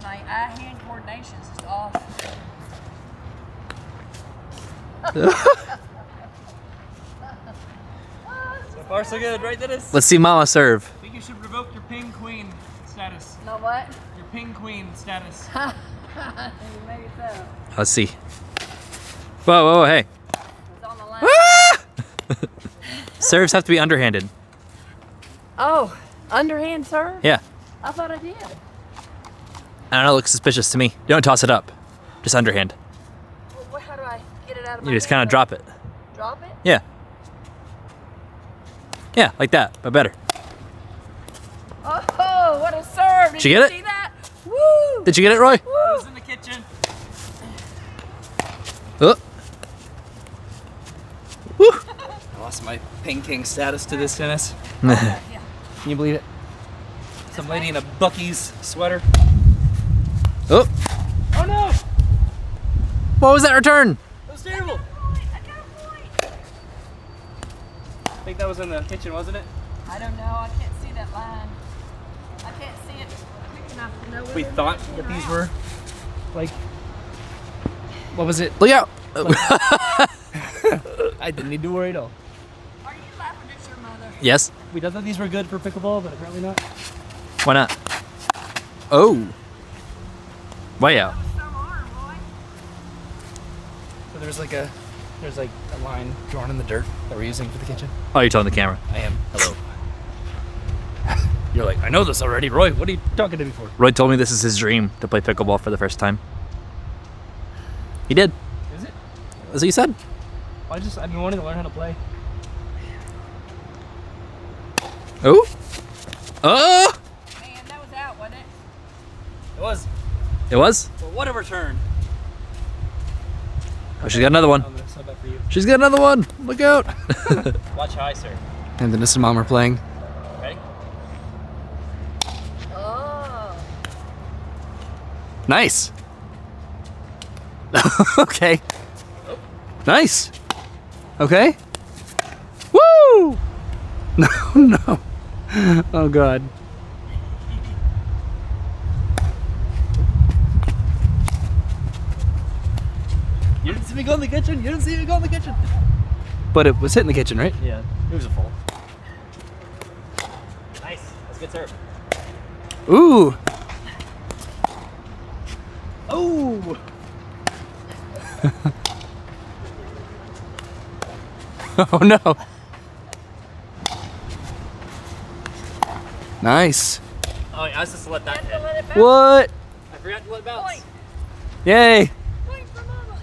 My eye-hand coordination is just off. So far, so good, right, Dennis? Let's see Mama serve. I think you should revoke your ping queen status. No what? Your ping queen status. Maybe so. Let's see. Whoa, whoa, hey. It's on the line. Serves have to be underhanded. Oh, underhand serve? Yeah. I thought I did. I don't know, it looks suspicious to me. Don't toss it up. Just underhand. Well, how do I get it out of my You just kind of drop it. Drop it? Yeah. Yeah, like that, but better. Oh, what a serve! Did you get it? See that? Woo! Did you get it, Roy? It was in the kitchen. Oh. I lost my ping king status to this, Dennis. Can you believe it? Some lady in a Bucky's sweater. Oh. Oh no! What was that return? That was terrible. I think that was in the kitchen, wasn't it? I don't know. I can't see that line. I can't see it quick enough to know where We they're thought matching that or these not. were like, what was it? Look out. I didn't need to worry at all. Are you laughing at your mother? Yes. We thought that these were good for pickleball, but apparently not. Why not? Oh. Way out. Some arm, boy. So there's like a line drawn in the dirt that we're using for the kitchen. Oh, you're telling the camera. I am. Hello. You're like, I know this already, Roy. What are you talking to me for? Roy told me this is his dream to play pickleball for the first time. He did. Is it? That's what he said. I've been wanting to learn how to play. Oh. Oh. Man, that was out, wasn't it? It was. It was? But what a return. Oh, she's got another one. I'm gonna sub that for you. She's got another one. Look out. Watch how I serve. And Dennis and Mom are playing. Ready? Oh. Nice. Okay. Nice. Okay. Woo! No, no. Oh God. You didn't see me go in the kitchen. You didn't see me go in the kitchen. But it was hitting the kitchen, right? Yeah, it was a full. Nice. That's a good serve. Ooh. Oh. Oh no. Nice. Oh, yeah, I was just let that hit. Let it bounce. What? I forgot to let it bounce. Point. Yay. Point for mama.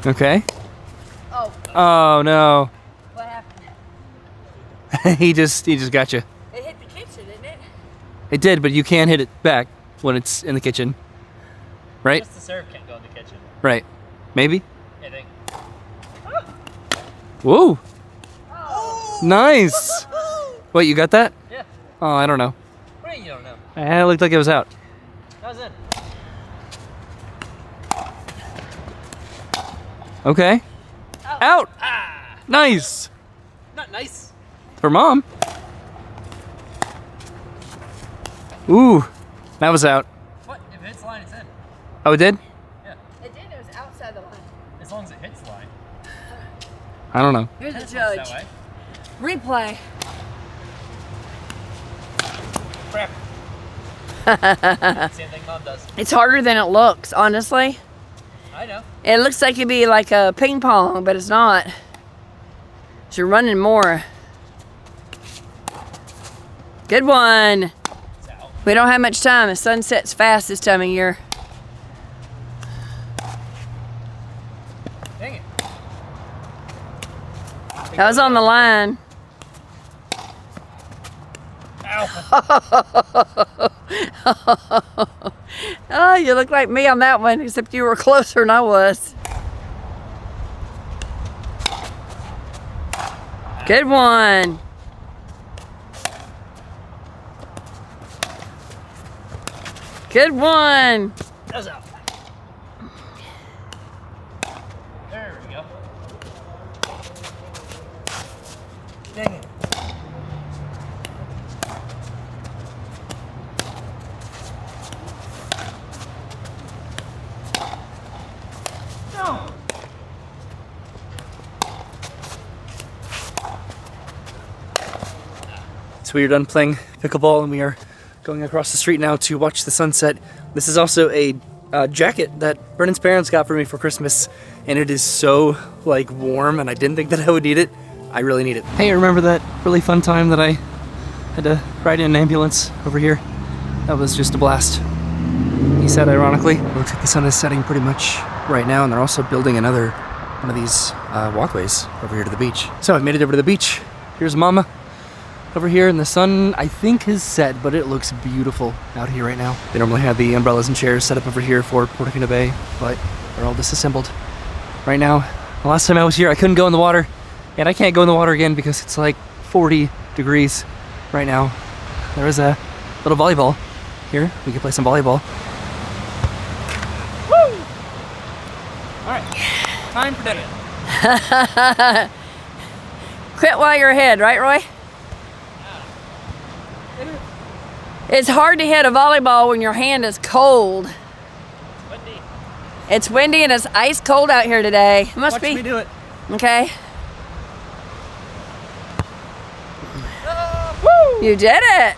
Okay. Oh, Oh no. what happened? he just got you. It hit the kitchen, didn't it? It did, but you can hit it back when it's in the kitchen. Right? Just the serve can't go in the kitchen. Right. Maybe. I think. Whoa. Nice. Wait, you got that? Yeah. Oh, I don't know. What do you don't know? It looked like it was out. That was it. Okay. Out. Ah! Nice. Not nice. For Mom. Ooh. That was out. What? If it hits the line, it's in. Oh, it did? Yeah. It did. It was outside the line. As long as it hits the line. I don't know. Here's the It's judge. that way. Replay. Crap. Same thing Mom does. It's harder than it looks, honestly. I know. It looks like it'd be like a ping pong, but it's not. So you're running more. Good one. It's out. We don't have much time. The sun sets fast this time of year. Dang it. That was on the line. Oh, you look like me on that one, except you were closer than I was. Good one. Good one. That was out. There we go. Dang it. No. So we are done playing pickleball and we are going across the street now to watch the sunset. This is also a jacket that Brennan's parents got for me for Christmas, and it is so like warm, and I didn't think that I would need it. I really need it. Hey, remember that really fun time that I had to ride in an ambulance over here? That was just a blast. He said, ironically. It looks like the sun is setting pretty much right now, and they're also building another one of these walkways over here to the beach. So I made it over to the beach. Here's Mama over here, and the sun, I think, has set, but it looks beautiful out here right now. They normally have the umbrellas and chairs set up over here for Portofino Bay, but they're all disassembled right now. The last time I was here, I couldn't go in the water, and I can't go in the water again because it's like 40 degrees right now. There is a little volleyball here. We can play some volleyball. Woo! All right, time for dinner. Quit while you're ahead, right, Roy? It's hard to hit a volleyball when your hand is cold. Windy. It's windy and it's ice cold out here today. It must Watch be. me do it. Okay. Woo! You did it.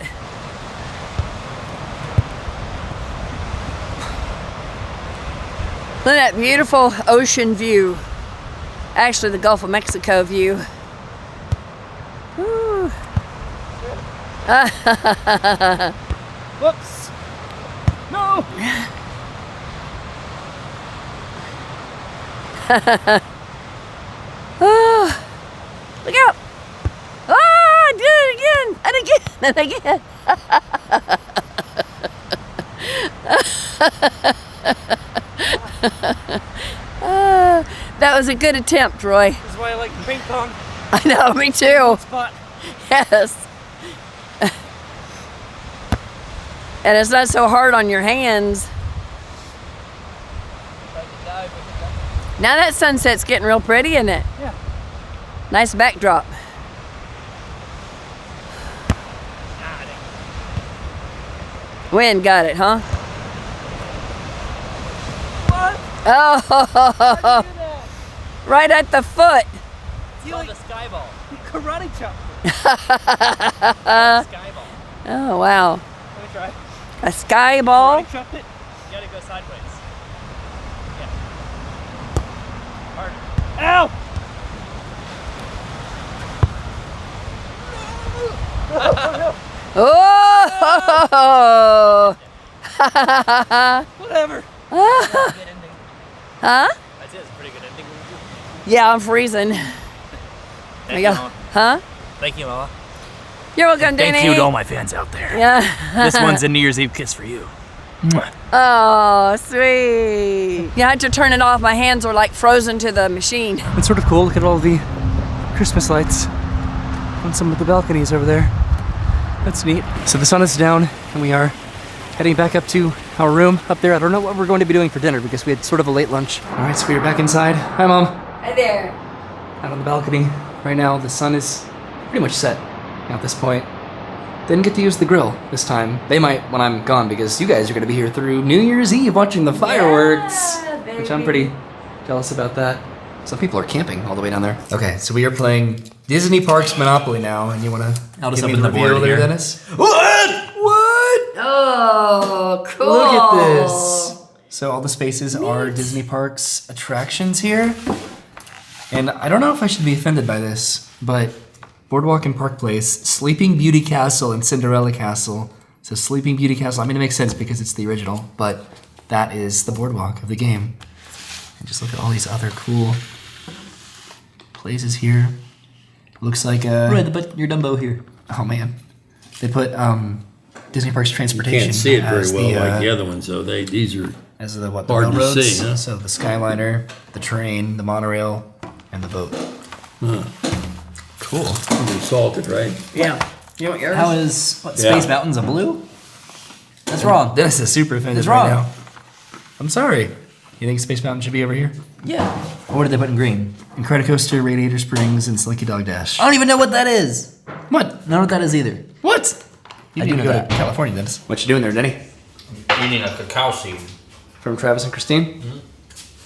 Look at that beautiful ocean view. Actually, the Gulf of Mexico view. Woo. Whoops. No. Oh, look out. Oh, I did it again. And again. And again. That was a good attempt, Roy. This is why I like the ping pong I know, me too. spot. Yes. And it's not so hard on your hands. Now that sunset's getting real pretty, isn't it? Yeah. Nice backdrop. Wind got it, huh? What? Oh, right at the foot. It's called a sky ball. Karate chop. Sky ball. Oh, wow. Let me try. A sky ball. Karate chopped it. You gotta go sideways. Yeah. Harder. Ow! Oh! Whatever. Good ending. Huh? That's it. It's a pretty good ending. Yeah, I'm freezing. Thank you you, go. Mama. Huh? Thank you, Mama. You're welcome, Danny. Thank you to all my fans out there. Yeah. This one's a New Year's Eve kiss for you. Mwah. Oh, sweet. You had to turn it off. My hands were like frozen to the machine. It's sort of cool. Look at all the Christmas lights on some of the balconies over there. That's neat. So the sun is down and we are heading back up to our room up there. I don't know what we're going to be doing for dinner because we had sort of a late lunch. All right, so we are back inside. Hi, Mom. Hi there. Out on the balcony right now. The sun is pretty much set at this point. Didn't get to use the grill this time. They might when I'm gone because you guys are going to be here through New Year's Eve watching the fireworks, Yeah, which I'm pretty jealous about that. Some people are camping all the way down there. Okay, so we are playing Disney Parks Monopoly now, and you want to I'll just give me open the reveal board there, here. Dennis? What? Oh, cool. Look at this. So all the spaces are Disney Parks attractions here. And I don't know if I should be offended by this, but Boardwalk and Park Place, Sleeping Beauty Castle, and Cinderella Castle. So Sleeping Beauty Castle, I mean, it makes sense because it's the original, but that is the boardwalk of the game. And just look at all these other cool places here. Looks like Right, but your Dumbo here. oh man, they put Disney Parks You Transportation can't see it very as well the, like the other ones, though. These are as the what the hard to railroads. see, huh? So the Skyliner, the train, the monorail, and the boat. Cool. salted, right? Yeah. You want yours? How is Yeah. Space Mountains a blue? That's wrong. Dennis is super offended It's right wrong. now. I'm sorry. You think Space Mountain should be over here? Yeah. What did they put in green? Incredicoaster, Radiator Springs, and Slinky Dog Dash. I don't even know what that is. What? I don't know what that is either. What? You I need do to know go that. to California, Dennis. What you doing there, Denny? Eating a cacao seed. From Travis and Christine?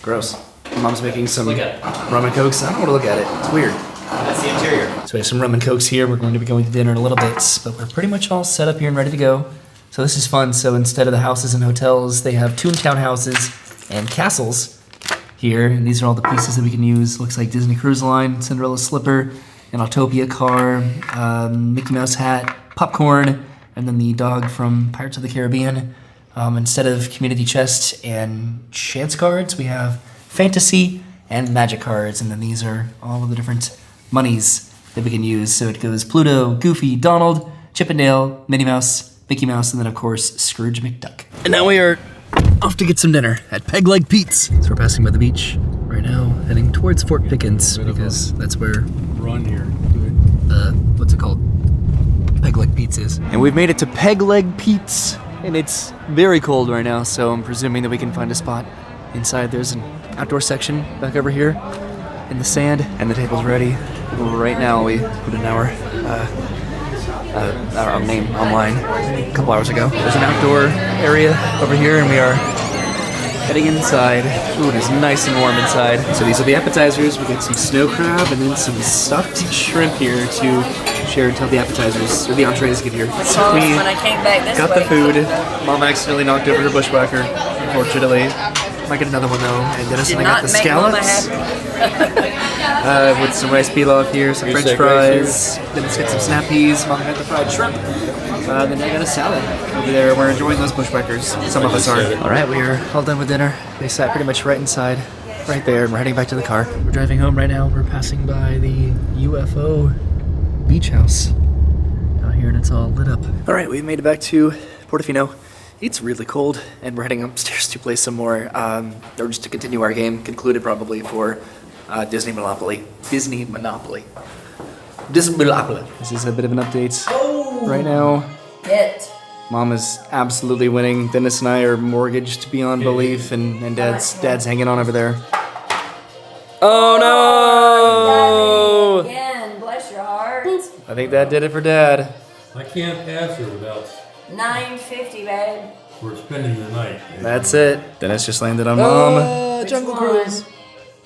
Gross. Mom's making some Look at it. rum and cokes. I don't want to look at it. It's weird. That's the interior. So we have some rum and cokes here. We're going to be going to dinner in a little bit, but we're pretty much all set up here and ready to go. So this is fun. So instead of the houses and hotels, they have Toontown houses and castles here. And these are all the pieces that we can use. Looks like Disney Cruise Line, Cinderella slipper, an Autopia car, Mickey Mouse hat, popcorn, and then the dog from Pirates of the Caribbean. Instead of community chest and chance cards, we have fantasy and magic cards. And then these are all of the different monies that we can use. So it goes Pluto, Goofy, Donald, Chip and Dale, Minnie Mouse, Mickey Mouse, and then of course Scrooge McDuck. And now we are off to get some dinner at Peg Leg Pete's. So we're passing by the beach right now, heading towards Fort Pickens because that's where Run here. what's it called? Peg Leg Pete's is. And we've made it to Peg Leg Pete's, and it's very cold right now, so I'm presuming that we can find a spot inside. There's an outdoor section back over here in the sand, and the table's ready. Right now, we put in our name online a couple hours ago. There's an outdoor area over here, and we are heading inside. Ooh, it is nice and warm inside. So these are the appetizers. We got some snow crab and then some stuffed shrimp here to share until the appetizers, or the entrees get here. So we When I came back this got way, the food. Mom accidentally knocked over her bushwhacker, unfortunately. Might get another one though. And Dennis did and I got not the make Mama scallops. happy. With some rice pilaf here, some french steak fries. Dennis got some snap peas. Mom got the fried shrimp. Then I got a salad over there. We're enjoying those bushwhackers. Some of us are. All right, we are all done with dinner. They sat pretty much right inside, right there, and we're heading back to the car. We're driving home right now. We're passing by the UFO beach house out here, and it's all lit up. All right, we've made it back to Portofino. It's really cold, and we're heading upstairs to play some more, or just to continue our game, concluded probably for Disney Monopoly. Disney Monopoly. Disney Monopoly. This is a bit of an update right now. Hit. Mom is absolutely winning. Dennis and I are mortgaged beyond belief, and Dad's hanging on over there. Oh no! Again, bless your heart. I think that did it for Dad. I can't pass her without $9.50, babe. we're spending the night. That's it. Dennis just landed on Mom. Which Jungle Cruise.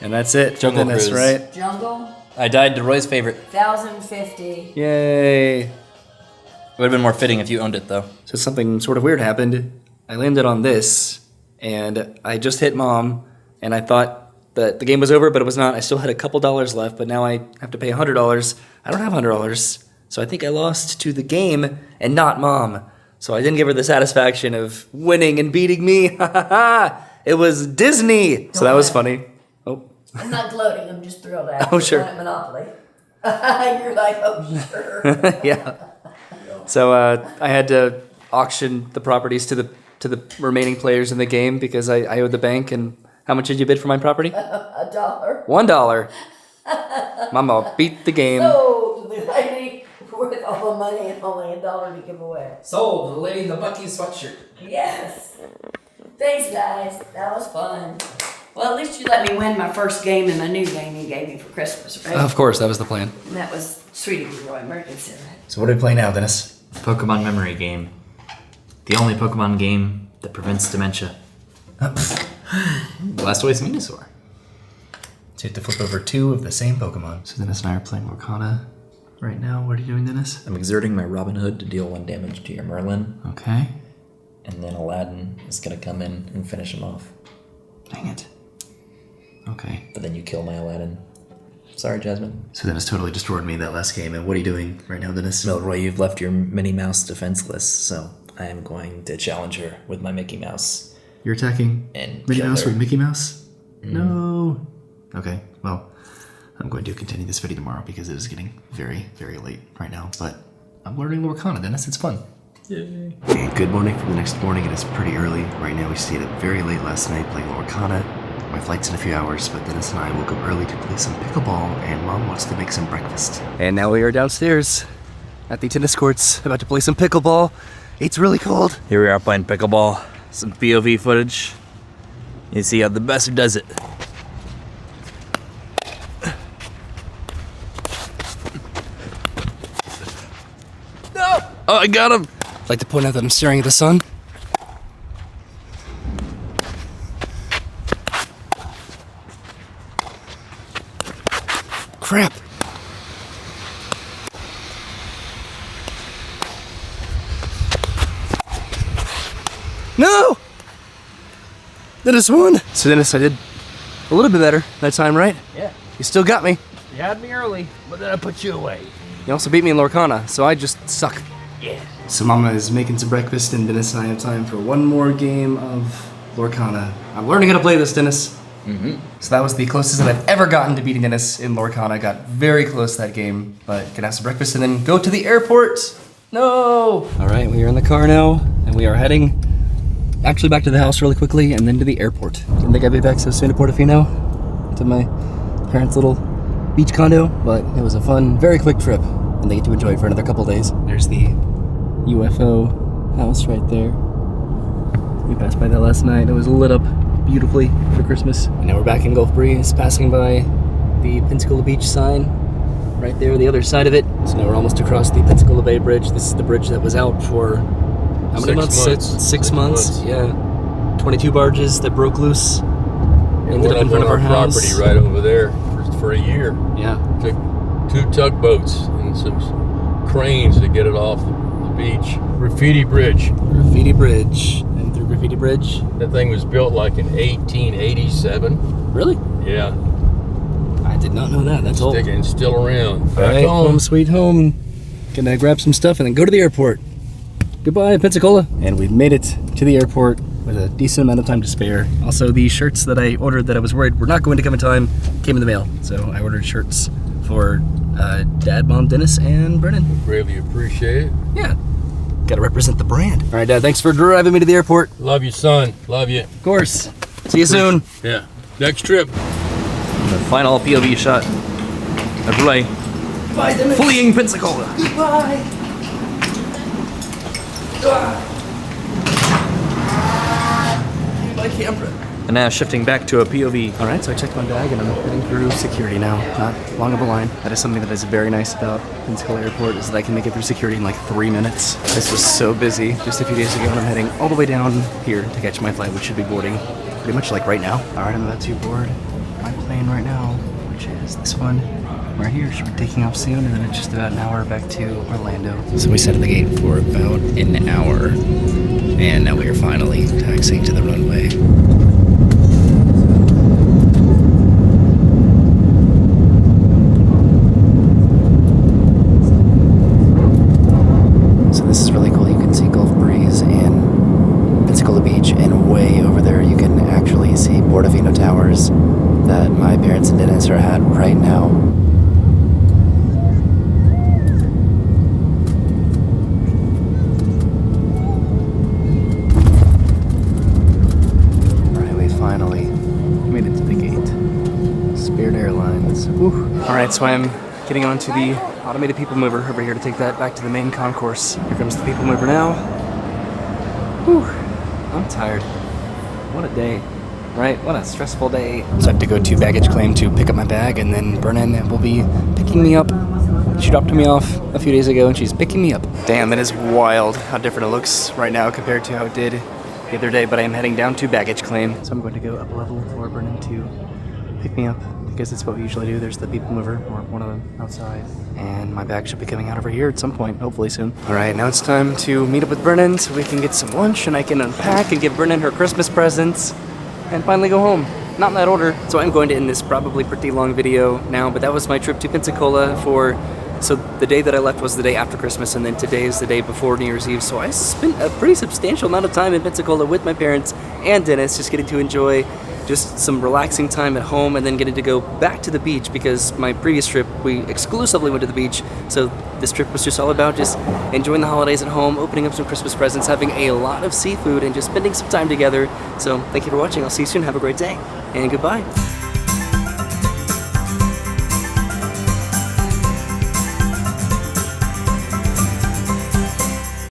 And that's it. Jungle Dennis, Cruise. right? Jungle. I died to Roy's favorite. 1,050. Yay. It would have been more fitting if you owned it, though. So something sort of weird happened. I landed on this, and I just hit Mom, and I thought that the game was over, but it was not. I still had a couple dollars left, but now I have to pay $100. I don't have $100, so I think I lost to the game and not Mom. So I didn't give her the satisfaction of winning and beating me. It was Disney. So that was funny. Oh, I'm not gloating, I'm just thrilled out. Oh, sure. We're at Monopoly. You're like, oh, sure. yeah. So I had to auction the properties to the remaining players in the game because I owed the bank. And how much did you bid for my property? $1. $1. Mama beat the game. So the lady with all the money and only $1 to give away. Sold the lady in the Bucky sweatshirt. Yes. Thanks, guys. That was fun. Well, at least you let me win my first game in my new game you gave me for Christmas, right? Of course, that was the plan. And that was Sweetie Roy Emergency, right? So what do we play now, Dennis? Pokemon memory game. The only Pokemon game that prevents dementia. Blastoise Venusaur. So you have to flip over 2 of the same Pokemon. So Dennis and I are playing Lorcana right now. What are you doing, Dennis? I'm exerting my Robin Hood to deal 1 damage to your Merlin, Okay. and then Aladdin is gonna come in and finish him off. Dang it. Okay. But then you kill my Aladdin. Sorry, Jasmine. So Dennis totally destroyed me that last game. And what are you doing right now, Dennis? Milroy, you've left your Minnie Mouse defenseless, so I am going to challenge her with my Mickey Mouse. You're attacking And Minnie kill Mouse her. with Mickey Mouse? No. Okay, well, I'm going to continue this video tomorrow because it is getting very, very late right now. But I'm learning Lorcana, Dennis. It's fun. Yay. Hey, good morning from the next morning. It is pretty early. Right now, we stayed up very late last night playing Lorcana. My flight's in a few hours, but Dennis and I woke up early to play some pickleball, and Mom wants to make some breakfast. And now we are downstairs at the tennis courts, about to play some pickleball. It's really cold. Here we are playing pickleball. Some POV footage. You see how the best does it. No! Oh, I got him! I'd like to point out that I'm staring at the sun. Crap. No! Dennis won. So Dennis, I did a little bit better that time, right? Yeah. You still got me. You had me early, but then I put you away. You also beat me in Lorcana, so I just suck. Yeah. So Mama is making some breakfast, and Dennis and I have time for one more game of Lorcana. I'm learning how to play this, Dennis. So that was the closest that I've ever gotten to beating Dennis in Lorcana. Got very close to that game, but gonna have some breakfast and then go to the airport. No! All right, we are in the car now, and we are heading actually back to the house really quickly, and then to the airport. Didn't think I'd be back so soon to Portofino, to my parents' little beach condo, but it was a fun, very quick trip, and they get to enjoy it for another couple days. There's the UFO house right there. We passed by that last night. It was lit up beautifully for Christmas. And now we're back in Gulf Breeze, passing by the Pensacola Beach sign right there, the other side of it. So now we're almost across the Pensacola Bay Bridge. This is the bridge that was out for how many months? 6 months. Yeah. 22 barges that broke loose. Ended up in front of our house. Property right over there for a year. Yeah. Took 2 tugboats and some cranes to get it off the beach. Graffiti Bridge. Graffiti Bridge. And through Graffiti Bridge. That thing was built like in 1887. Really? Yeah. I did not know that. That's old. And still around. All Back right, home. home sweet home. Gonna grab some stuff and then go to the airport. Goodbye, Pensacola. And we made it to the airport with a decent amount of time to spare. Also, the shirts that I ordered that I was worried were not going to come in time came in the mail. So I ordered shirts for Dad, Mom, Dennis, and Brennan. Really appreciate it. Yeah, gotta represent the brand. All right, Dad, thanks for driving me to the airport. Love you, son. Love you. Of course. See you soon. Yeah. Next trip. The final POV shot of Ray Bye, Dennis. fleeing Pensacola. Bye. My camera. And now shifting back to a POV. All right, so I checked my bag and I'm heading through security now. Not long of a line. That is something that is very nice about Pensacola Airport is that I can make it through security in like 3 minutes. This was so busy just a few days ago, and I'm heading all the way down here to catch my flight, which should be boarding pretty much like right now. All right, I'm about to board my plane right now, which is this one right here. Should be taking off soon, and then it's just about an hour back to Orlando. So we sat at the gate for about an hour, and now we are finally taxiing to the runway. This is really cool. You can see Gulf Breeze and Pensacola Beach, and way over there you can actually see Portofino Towers that my parents and Dennis are at right now. Alright, we finally made it to the gate. Spirit Airlines. Whew. Alright, so I'm getting onto the automated people mover over here to take that back to the main concourse. Here comes the people mover now. Whew, I'm tired. What a day, right? What a stressful day. So I have to go to baggage claim to pick up my bag, and then Brennan will be picking me up. She dropped me off a few days ago and she's picking me up. Damn, that is wild how different it looks right now compared to how it did the other day, but I am heading down to baggage claim. So I'm going to go up a level for Brennan to pick me up, because it's what we usually do. There's the people mover, or one of them, outside. And my bag should be coming out over here at some point, hopefully soon. All right, now it's time to meet up with Brennan so we can get some lunch and I can unpack and give Brennan her Christmas presents and finally go home. Not in that order. So I'm going to end this probably pretty long video now, but that was my trip to Pensacola so the day that I left was the day after Christmas, and then today is the day before New Year's Eve. So I spent a pretty substantial amount of time in Pensacola with my parents and Dennis, just getting to enjoy just some relaxing time at home, and then getting to go back to the beach, because my previous trip we exclusively went to the beach. So this trip was just all about just enjoying the holidays at home, opening up some Christmas presents, having a lot of seafood, and just spending some time together. So thank you for watching. I'll see you soon. Have a great day, and goodbye.